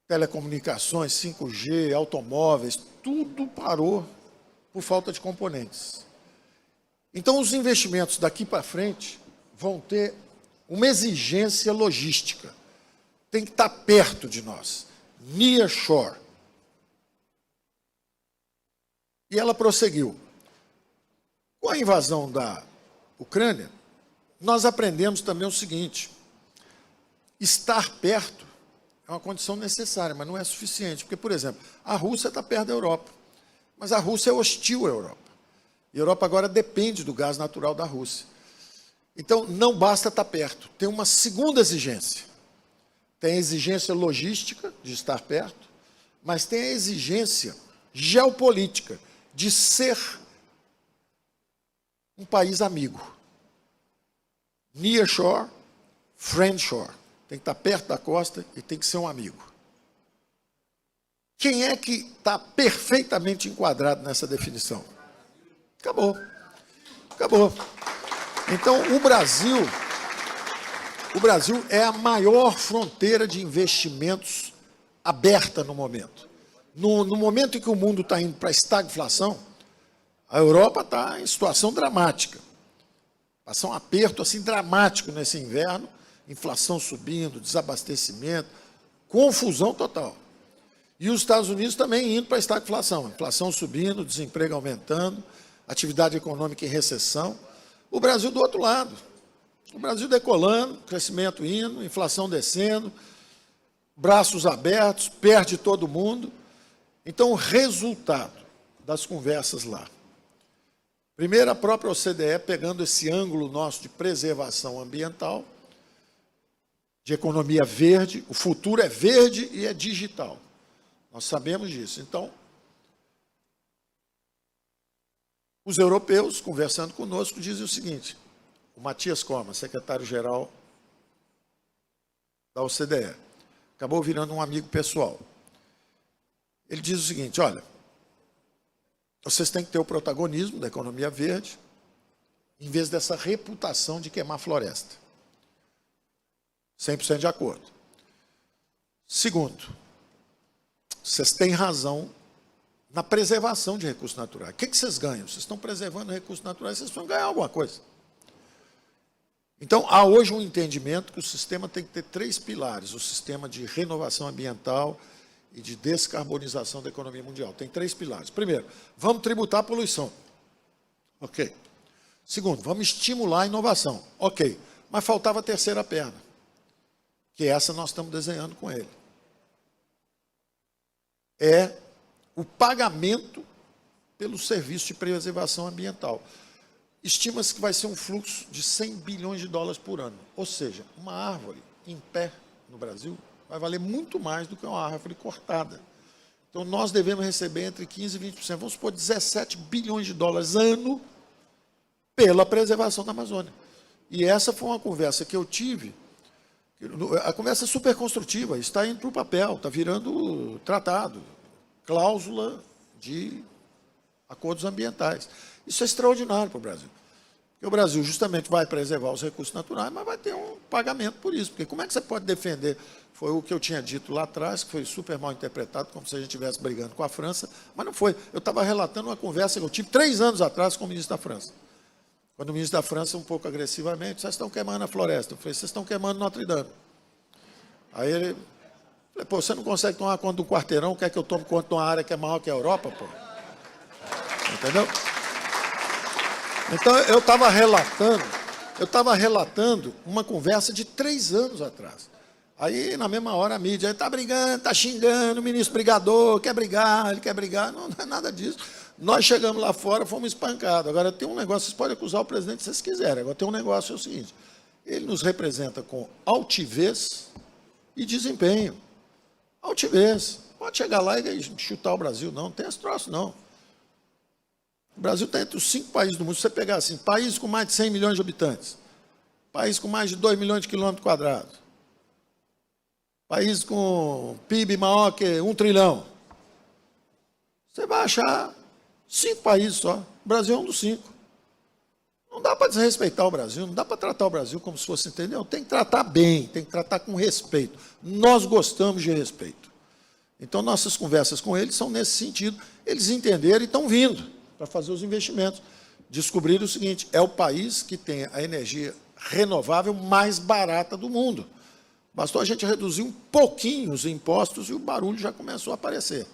Speaker 3: Telecomunicações, 5G, automóveis, tudo parou por falta de componentes. Então, os investimentos daqui para frente vão ter uma exigência logística. Tem que estar perto de nós. Nearshore. E ela prosseguiu. Com a invasão da Ucrânia, nós aprendemos também o seguinte: estar perto é uma condição necessária, mas não é suficiente. Porque, por exemplo, a Rússia está perto da Europa, mas a Rússia é hostil à Europa. E a Europa agora depende do gás natural da Rússia. Então, não basta estar perto. Tem uma segunda exigência. Tem a exigência logística de estar perto, mas tem a exigência geopolítica de ser um país amigo. Nearshore, friendshore. Tem que estar perto da costa e tem que ser um amigo. Quem é que está perfeitamente enquadrado nessa definição? Acabou. Acabou. Então, o Brasil é a maior fronteira de investimentos aberta no momento. No momento em que o mundo está indo para a estagflação, a Europa está em situação dramática. Passar um aperto assim dramático nesse inverno, inflação subindo, desabastecimento, confusão total. E os Estados Unidos também indo para a estagflação, inflação subindo, desemprego aumentando, atividade econômica em recessão. O Brasil do outro lado. O Brasil decolando, crescimento indo, inflação descendo, braços abertos, perde todo mundo. Então, o resultado das conversas lá. Primeiro, a própria OCDE pegando esse ângulo nosso de preservação ambiental, de economia verde. O futuro é verde e é digital. Nós sabemos disso. Então, os europeus, conversando conosco, dizem o seguinte: o Matias Corma, secretário-geral da OCDE, acabou virando um amigo pessoal. Ele diz o seguinte: olha, vocês têm que ter o protagonismo da economia verde, em vez dessa reputação de queimar floresta. 100% de acordo. Segundo, vocês têm razão na preservação de recursos naturais. O que vocês ganham? Vocês estão preservando recursos naturais, vocês vão ganhar alguma coisa. Então, há hoje um entendimento que o sistema tem que ter 3 pilares. O sistema de renovação ambiental e de descarbonização da economia mundial. Tem 3 pilares. Primeiro, vamos tributar a poluição. Ok. Segundo, vamos estimular a inovação. Ok. Mas faltava a terceira perna, que essa nós estamos desenhando com ele. É o pagamento pelo serviço de preservação ambiental. Estima-se que vai ser um fluxo de 100 bilhões de dólares por ano. Ou seja, uma árvore em pé no Brasil vai valer muito mais do que uma árvore cortada. Então, nós devemos receber entre 15% e 20%, vamos supor, 17 bilhões de dólares ano pela preservação da Amazônia. E essa foi uma conversa que eu tive, A conversa é super construtiva, está indo para o papel, está virando tratado, cláusula de acordos ambientais. Isso é extraordinário para o Brasil. Porque o Brasil justamente vai preservar os recursos naturais, mas vai ter um pagamento por isso. Porque como é que você pode defender? Foi o que eu tinha dito lá atrás, que foi super mal interpretado, como se a gente estivesse brigando com a França, mas não foi. Eu estava relatando uma conversa que eu tive 3 anos atrás com o ministro da França. Quando o ministro da França, um pouco agressivamente, vocês estão queimando a floresta. Eu falei, vocês estão queimando Notre Dame. Aí ele falei, pô, você não consegue tomar conta do quarteirão, quer que eu tome conta de uma área que é maior que a Europa, pô? Entendeu? Então, eu estava relatando uma conversa de 3 anos atrás. Aí, na mesma hora, a mídia está brigando, está xingando, o ministro brigador, quer brigar, ele quer brigar. Não, não é nada disso. Nós chegamos lá fora, fomos espancados. Agora, tem um negócio, vocês podem acusar o presidente se vocês quiserem. Agora, tem um negócio, é o seguinte, ele nos representa com altivez e desempenho. Altivez. Pode chegar lá e chutar o Brasil, não tem esse troço, não. O Brasil está entre os 5 países do mundo. Se você pegar assim, país com mais de 100 milhões de habitantes, país com mais de 2 milhões de quilômetros quadrados, país com PIB maior que 1 trilhão, você vai achar 5 países só. O Brasil é um dos 5. Não dá para desrespeitar o Brasil, não dá para tratar o Brasil como se fosse, entendeu? Tem que tratar bem, tem que tratar com respeito. Nós gostamos de respeito. Então, nossas conversas com eles são nesse sentido. Eles entenderam e estão vindo para fazer os investimentos. Descobriram o seguinte, é o país que tem a energia renovável mais barata do mundo. Bastou a gente reduzir um pouquinho os impostos e o barulho já começou a aparecer.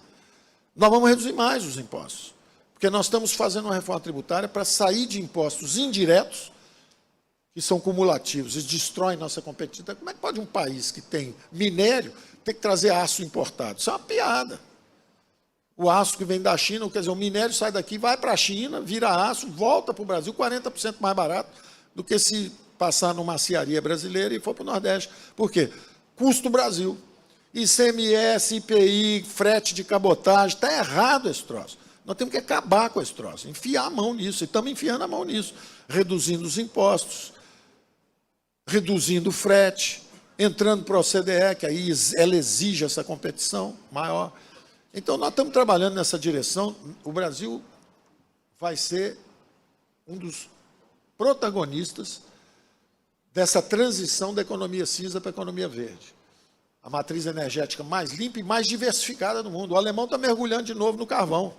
Speaker 3: Nós vamos reduzir mais os impostos, porque nós estamos fazendo uma reforma tributária para sair de impostos indiretos, que são cumulativos e destroem nossa competitividade. Como é que pode um país que tem minério ter que trazer aço importado? Isso é uma piada. O aço que vem da China, quer dizer, o minério sai daqui, vai para a China, vira aço, volta para o Brasil, 40% mais barato do que se passar numa maciaria brasileira e for para o Nordeste. Por quê? Custo Brasil. ICMS, IPI, frete de cabotagem, está errado esse troço. Nós temos que acabar com esse troço, enfiar a mão nisso, e estamos enfiando a mão nisso, reduzindo os impostos, reduzindo o frete, entrando para a OCDE, que aí ela exige essa competição maior. Então, nós estamos trabalhando nessa direção. O Brasil vai ser um dos protagonistas dessa transição da economia cinza para a economia verde. A matriz energética mais limpa e mais diversificada do mundo. O alemão está mergulhando de novo no carvão.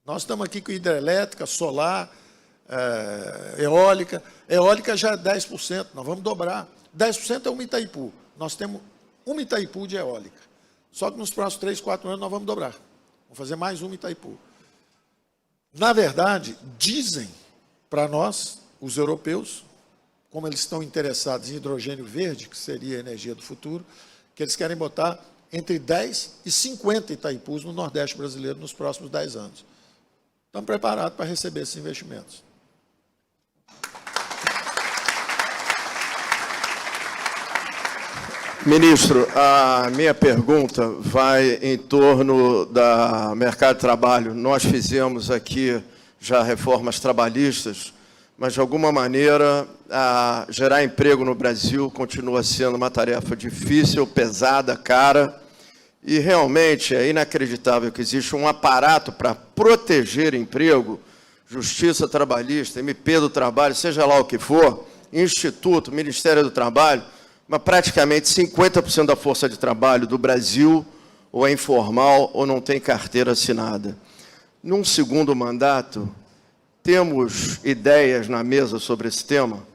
Speaker 3: Nós estamos aqui com hidrelétrica, solar, eólica. Eólica já é 10%, nós vamos dobrar. 10% é uma Itaipu. Nós temos uma Itaipu de eólica. Só que nos próximos 3, 4 anos nós vamos dobrar. Vamos fazer mais uma Itaipu. Na verdade, dizem para nós, os europeus, como eles estão interessados em hidrogênio verde, que seria a energia do futuro, que eles querem botar entre 10 e 50 Itaipus no Nordeste brasileiro nos próximos 10 anos. Estamos preparados para receber esses investimentos.
Speaker 2: Ministro, a minha pergunta vai em torno do mercado de trabalho. Nós fizemos aqui já reformas trabalhistas, mas, de alguma maneira, gerar emprego no Brasil continua sendo uma tarefa difícil, pesada, cara, e realmente é inacreditável que existe um aparato para proteger emprego, Justiça Trabalhista, MP do Trabalho, seja lá o que for, Instituto, Ministério do Trabalho, mas praticamente 50% da força de trabalho do Brasil ou é informal ou não tem carteira assinada. Num segundo mandato, temos ideias na mesa sobre esse tema?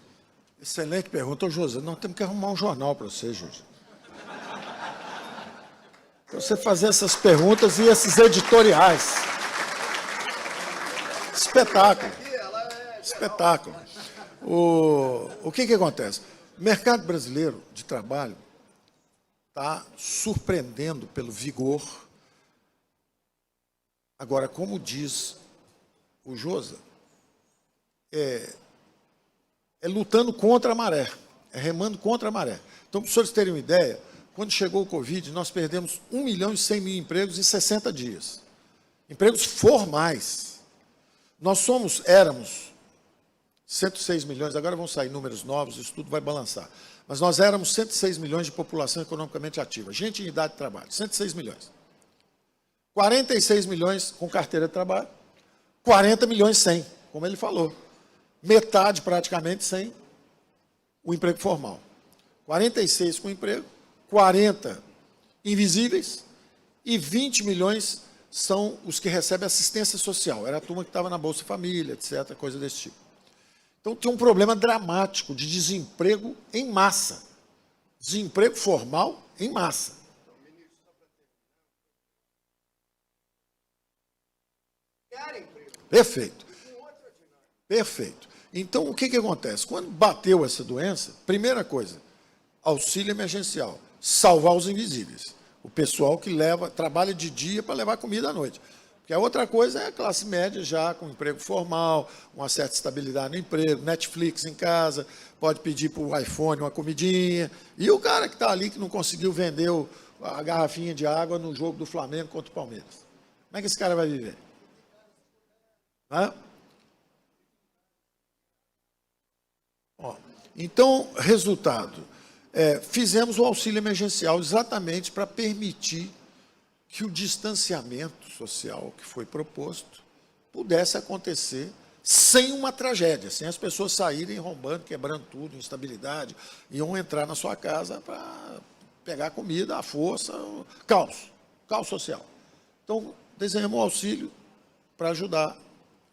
Speaker 3: Excelente pergunta. Ô, José, nós temos que arrumar um jornal para você, José. Para você fazer essas perguntas e esses editoriais. Espetáculo. Espetáculo. O que acontece? O mercado brasileiro de trabalho está surpreendendo pelo vigor. Agora, como diz o Josa, é lutando contra a maré, é remando contra a maré. Então, para os senhores terem uma ideia, quando chegou o Covid, nós perdemos 1.100.000 empregos em 60 dias. Empregos formais. Nós éramos 106 milhões, agora vão sair números novos, isso tudo vai balançar. Mas nós éramos 106 milhões de população economicamente ativa, gente em idade de trabalho, 106 milhões. 46 milhões com carteira de trabalho, 40 milhões sem, como ele falou. Metade praticamente sem o emprego formal. 46 com emprego, 40 invisíveis e 20 milhões são os que recebem assistência social. Era a turma que estava na Bolsa Família, etc., coisa desse tipo. Então, tem um problema dramático de desemprego em massa. Desemprego formal em massa. Perfeito. Perfeito. Então, o que acontece? Quando bateu essa doença, primeira coisa, auxílio emergencial, salvar os invisíveis. O pessoal que trabalha de dia para levar comida à noite. Porque a outra coisa é a classe média já com emprego formal, uma certa estabilidade no emprego, Netflix em casa, pode pedir para o iPhone uma comidinha. E o cara que está ali que não conseguiu vender a garrafinha de água no jogo do Flamengo contra o Palmeiras. Como é que esse cara vai viver? Hã? Então, resultado, fizemos o auxílio emergencial exatamente para permitir que o distanciamento social que foi proposto pudesse acontecer sem uma tragédia, sem as pessoas saírem roubando, quebrando tudo, instabilidade, iam entrar na sua casa para pegar comida, à força, caos social. Então, desenhamos um auxílio para ajudar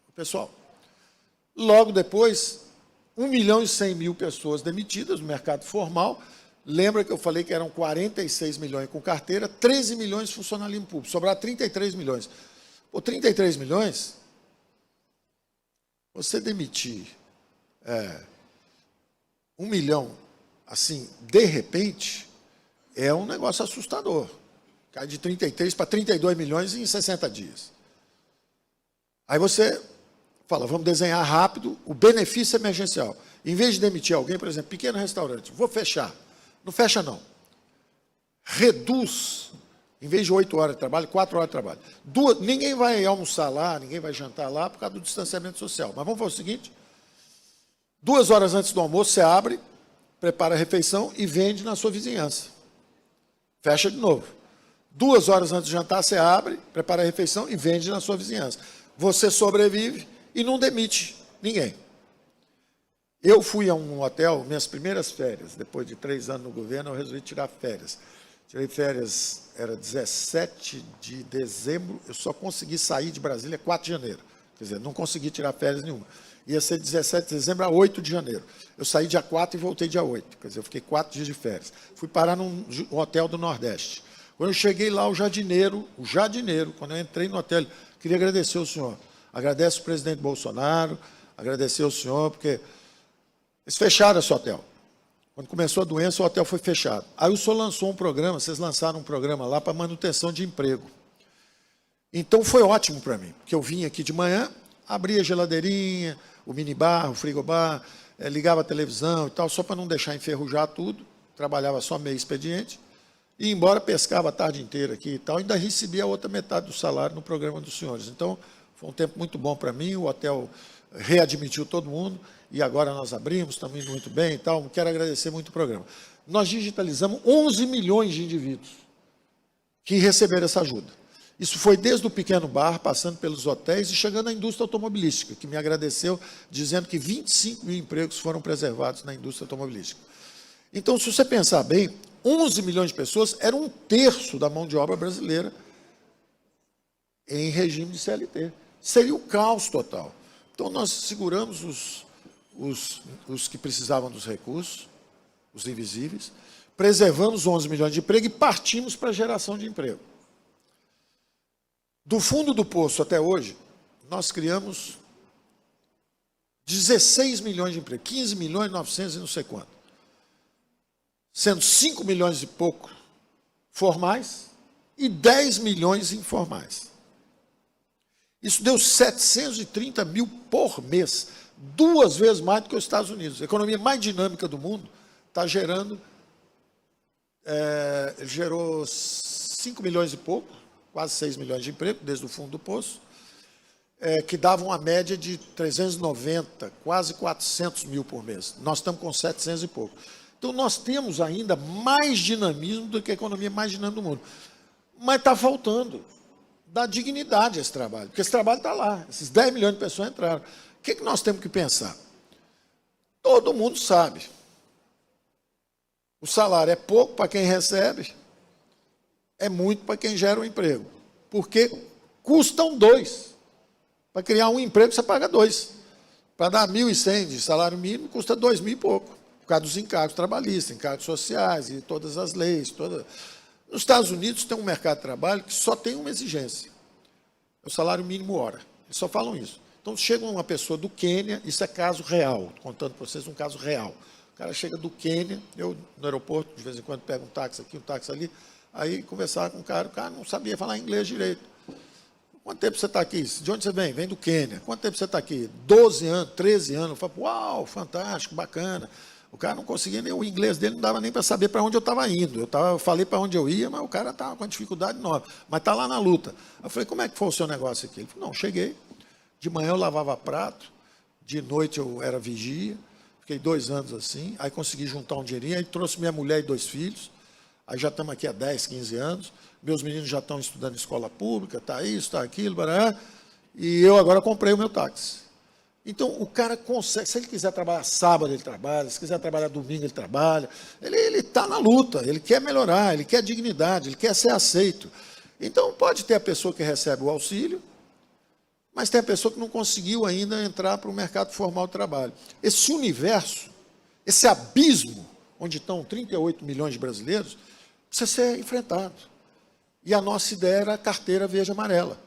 Speaker 3: o pessoal. Logo depois, 1.100.000 pessoas demitidas no mercado formal. Lembra que eu falei que eram 46 milhões com carteira, 13 milhões de funcionalismo público, sobraram 33 milhões. Por 33 milhões, você demitir 1 milhão, assim, de repente, é um negócio assustador. Cai de 33 para 32 milhões em 60 dias. Aí você fala, vamos desenhar rápido o benefício emergencial. Em vez de demitir alguém, por exemplo, pequeno restaurante, vou fechar. Não fecha, não. Reduz, em vez de 8 horas de trabalho, 4 horas de trabalho. Ninguém vai almoçar lá, ninguém vai jantar lá por causa do distanciamento social. Mas vamos fazer o seguinte, 2 horas antes do almoço, você abre, prepara a refeição e vende na sua vizinhança. Fecha de novo. 2 horas antes do jantar, você abre, prepara a refeição e vende na sua vizinhança. Você sobrevive e não demite ninguém. Eu fui a um hotel, minhas primeiras férias, depois de 3 anos no governo, eu resolvi tirar férias. Tirei férias, era 17 de dezembro, eu só consegui sair de Brasília 4 de janeiro. Quer dizer, não consegui tirar férias nenhuma. Ia ser de 17 de dezembro a 8 de janeiro. Eu saí dia 4 e voltei dia 8. Quer dizer, eu fiquei 4 dias de férias. Fui parar num hotel do Nordeste. Quando eu cheguei lá, o jardineiro, quando eu entrei no hotel, queria agradecer ao senhor. Agradeço o presidente Bolsonaro, agradecer ao senhor, porque eles fecharam esse hotel. Quando começou a doença, o hotel foi fechado. Aí o senhor lançou um programa, vocês lançaram um programa lá para manutenção de emprego. Então foi ótimo para mim, porque eu vim aqui de manhã, abria a geladeirinha, o minibar, o frigobar, ligava a televisão e tal, só para não deixar enferrujar tudo, trabalhava só meio expediente, e embora pescava a tarde inteira aqui e tal, ainda recebia a outra metade do salário no programa dos senhores. Então, foi um tempo muito bom para mim, o hotel readmitiu todo mundo, e agora nós abrimos, estamos indo muito bem e tal. Quero agradecer muito o programa. Nós digitalizamos 11 milhões de indivíduos que receberam essa ajuda. Isso foi desde o pequeno bar, passando pelos hotéis e chegando à indústria automobilística, que me agradeceu, dizendo que 25 mil empregos foram preservados na indústria automobilística. Então, se você pensar bem, 11 milhões de pessoas era 1/3 da mão de obra brasileira em regime de CLT. Seria o caos total. Então, nós seguramos os que precisavam dos recursos, os invisíveis, preservamos 11 milhões de empregos e partimos para a geração de emprego. Do fundo do poço até hoje, nós criamos 16 milhões de empregos, 15 milhões e 900 e não sei quanto. Sendo 5 milhões e pouco formais e 10 milhões informais. Isso deu 730 mil por mês, 2 vezes mais do que os Estados Unidos. A economia mais dinâmica do mundo está gerando, gerou 5 milhões e pouco, quase 6 milhões de emprego, desde o fundo do poço, que davam uma média de 390, quase 400 mil por mês. Nós estamos com 700 e pouco. Então, nós temos ainda mais dinamismo do que a economia mais dinâmica do mundo. Mas está faltando dar dignidade a esse trabalho, porque esse trabalho está lá, esses 10 milhões de pessoas entraram. O que nós temos que pensar? Todo mundo sabe. O salário é pouco para quem recebe, é muito para quem gera um emprego. Porque custam 2. Para criar um emprego, você paga 2. Para dar 1.100 de salário mínimo, custa 2.000 e pouco. Por causa dos encargos trabalhistas, encargos sociais e todas as leis. Nos Estados Unidos tem um mercado de trabalho que só tem uma exigência. É o salário mínimo hora. Eles só falam isso. Então, chega uma pessoa do Quênia, isso é caso real, contando para vocês um caso real. O cara chega do Quênia, eu no aeroporto, de vez em quando pego um táxi aqui, um táxi ali, aí conversava com o cara não sabia falar inglês direito. Quanto tempo você está aqui? De onde você vem? Vem do Quênia. Quanto tempo você está aqui? 12 anos, 13 anos. Eu falo, uau, fantástico, bacana. O cara não conseguia nem, o inglês dele não dava nem para saber para onde eu estava indo. Eu falei para onde eu ia, mas o cara estava com uma dificuldade enorme. Mas está lá na luta. Eu falei, como é que foi o seu negócio aqui? Ele falou, não, cheguei. De manhã eu lavava prato, de noite eu era vigia, fiquei 2 anos assim, aí consegui juntar um dinheirinho, aí trouxe minha mulher e 2 filhos, aí já estamos aqui há 10, 15 anos, meus meninos já estão estudando em escola pública, está isso, está aquilo, barará, e eu agora comprei o meu táxi. Então, o cara consegue, se ele quiser trabalhar sábado, ele trabalha, se quiser trabalhar domingo, ele trabalha, ele está na luta, ele quer melhorar, ele quer dignidade, ele quer ser aceito. Então, pode ter a pessoa que recebe o auxílio, mas tem a pessoa que não conseguiu ainda entrar para o mercado formal de trabalho. Esse universo, esse abismo, onde estão 38 milhões de brasileiros, precisa ser enfrentado. E a nossa ideia era a carteira verde e amarela.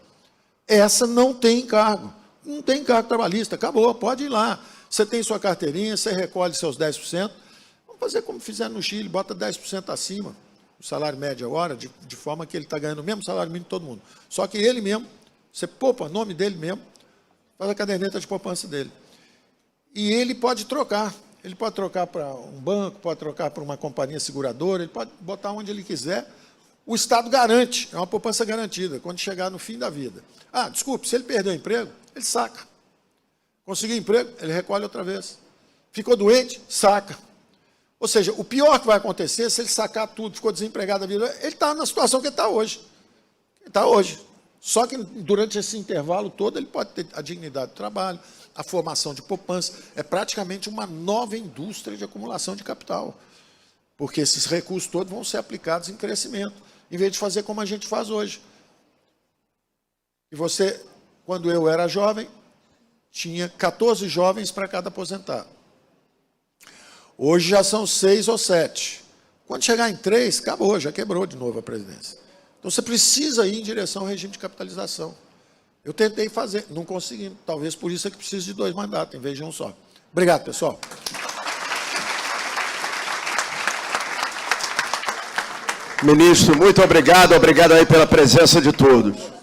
Speaker 3: Essa não tem encargo. Não tem encargo trabalhista. Acabou, pode ir lá. Você tem sua carteirinha, você recolhe seus 10%. Vamos fazer como fizeram no Chile, bota 10% acima, o salário médio a hora, de forma que ele está ganhando o mesmo salário mínimo de todo mundo. Só que ele mesmo, você poupa o nome dele mesmo, faz a caderneta de poupança dele. E ele pode trocar. Ele pode trocar para um banco, pode trocar para uma companhia seguradora, ele pode botar onde ele quiser. O Estado garante, é uma poupança garantida, quando chegar no fim da vida. Ah, desculpe, se ele perdeu o emprego, ele saca. Conseguiu emprego, ele recolhe outra vez. Ficou doente, saca. Ou seja, o pior que vai acontecer é se ele sacar tudo, ficou desempregado a vida, ele está na situação que ele está hoje. Ele está hoje. Só que durante esse intervalo todo ele pode ter a dignidade do trabalho, a formação de poupança. É praticamente uma nova indústria de acumulação de capital. Porque esses recursos todos vão ser aplicados em crescimento, em vez de fazer como a gente faz hoje. E você, quando eu era jovem, tinha 14 jovens para cada aposentado. Hoje já são 6 ou 7. Quando chegar em 3, acabou, já quebrou de novo a presidência. Então, você precisa ir em direção ao regime de capitalização. Eu tentei fazer, não consegui. Talvez por isso é que precise de 2 mandatos, em vez de um só. Obrigado, pessoal.
Speaker 2: Ministro, muito obrigado. Obrigado aí pela presença de todos.